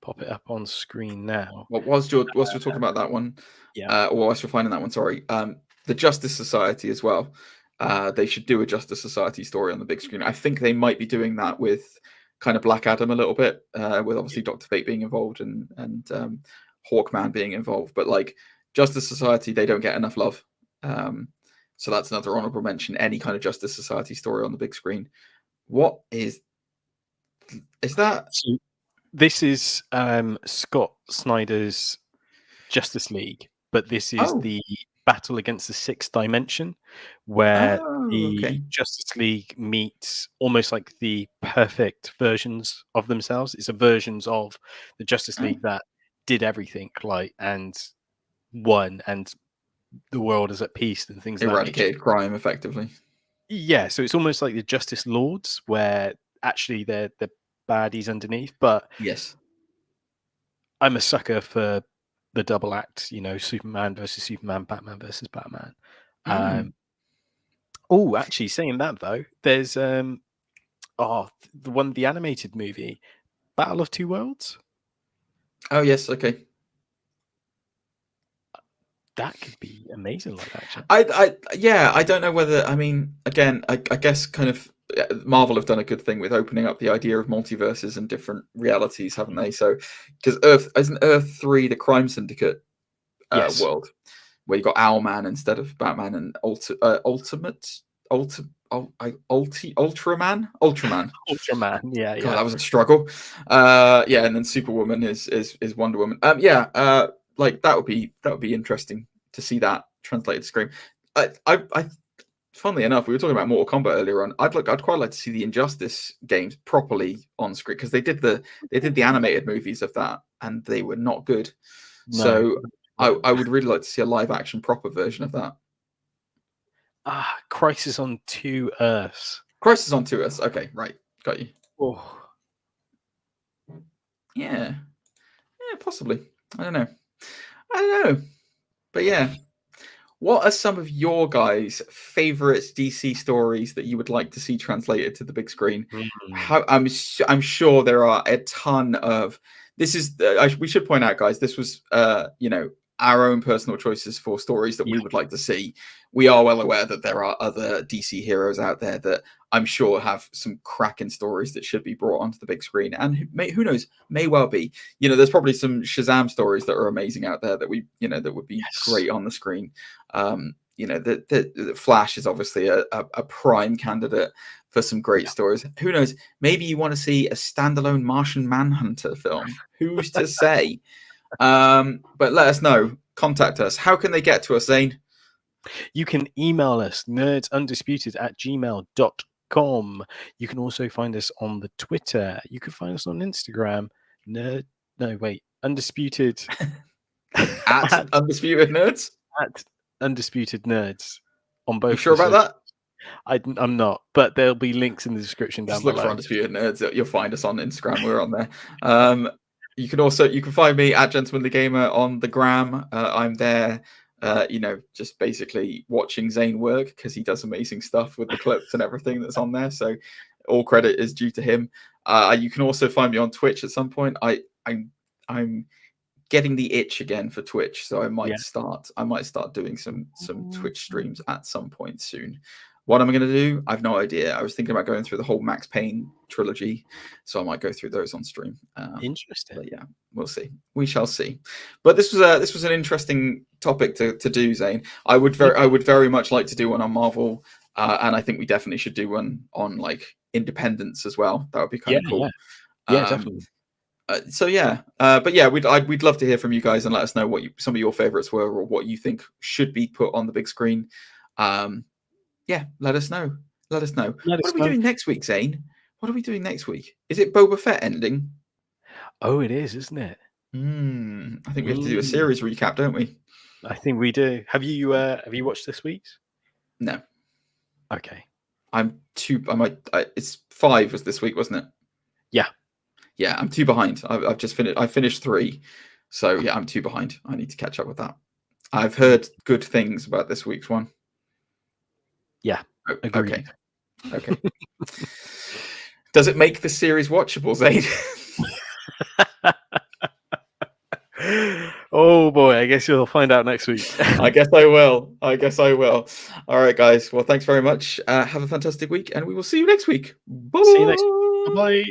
pop it up on screen now. Well, whilst you're talking about that one, or whilst you're finding that one, sorry, the Justice Society as well. They should do a Justice Society story on the big screen. I think they might be doing that with kind of Black Adam a little bit, with obviously Dr. Fate being involved and Hawkman being involved. But like Justice Society, they don't get enough love. So that's another honorable mention. Any kind of Justice Society story on the big screen. What is that? So this is Scott Snyder's Justice League, but this is the battle against the sixth dimension, where the Justice League meets almost like the perfect versions of themselves. It's a versions of the Justice League that did everything, like, and won, and the world is at peace and things like that. Eradicated crime, effectively. Yeah, so it's almost like the Justice Lords, where actually they're the baddies underneath. But yes, I'm a sucker for the double act, you know, Superman versus Superman, Batman versus Batman. Actually, saying that though, there's the animated movie, Battle of Two Worlds. Oh yes, okay. That could be amazing, like action. I don't know whether, I mean, again, I guess kind of Marvel have done a good thing with opening up the idea of multiverses and different realities, haven't they? So, because Earth 3 the Crime Syndicate world, where you got Owlman instead of Batman, and Ultraman. Yeah. God, that was a struggle. And then Superwoman is Wonder Woman. Like that would be interesting to see that translated to screen. I funnily enough, we were talking about Mortal Kombat earlier on. I'd quite like to see the Injustice games properly on screen, because they did the animated movies of that and they were not good. No. So I would really like to see a live action proper version of that. Crisis on Two Earths. Crisis on Two Earths. Okay, right, got you. Oh. Yeah, possibly. I don't know. But yeah. What are some of your guys' favorite DC stories that you would like to see translated to the big screen? I'm sure there are a ton of. This is we should point out, guys. This was our own personal choices for stories that we would like to see. We are well aware that there are other DC heroes out there that I'm sure have some cracking stories that should be brought onto the big screen. And who knows, may well be. There's probably some Shazam stories that are amazing out there that that would be great on the screen. The Flash is obviously a prime candidate for some great stories. Who knows? Maybe you want to see a standalone Martian Manhunter film. Who's to say? But let us know. Contact us. How can they get to us, Zane? You can email us, nerdsundisputed@gmail.com. You can also find us on the Twitter. You can find us on Instagram. Undisputed. at Undisputed Nerds? At Undisputed Nerds. On both. You sure about that? I'm not, but there'll be links in the description down below. Just look for Undisputed Nerds. You'll find us on Instagram. We're on there. You can find me at Gentleman the Gamer on the gram. I'm there, just basically watching Zane work because he does amazing stuff with the clips and everything that's on there. So all credit is due to him. You can also find me on Twitch at some point. I'm getting the itch again for Twitch, so I might start doing some Twitch streams at some point soon. What am I going to do? I have no idea. I was thinking about going through the whole Max Payne trilogy, so I might go through those on stream. Interesting. But yeah, we'll see. We shall see. But this was an interesting topic to do, Zane. I would very much like to do one on Marvel, and I think we definitely should do one on like independents as well. That would be kind of cool. Yeah, definitely. We'd love to hear from you guys and let us know what some of your favorites were or what you think should be put on the big screen. Let us know. What are we doing next week, Zane? What are we doing next week? Is it Boba Fett ending? Oh, it is, isn't it? I think we have to do a series recap, don't we? I think we do. Have you watched this week's? No. Okay. It's 5 was this week, wasn't it? Yeah. Yeah, I'm 2 behind. I've just finished. I finished 3, so yeah, I'm 2 behind. I need to catch up with that. I've heard good things about this week's one. Yeah. Okay. Does it make the series watchable, Zane? Oh boy, I guess you'll find out next week. I guess I will. All right, guys. Well, thanks very much. Have a fantastic week, and we will see you next week. Bye. See you next week. Bye.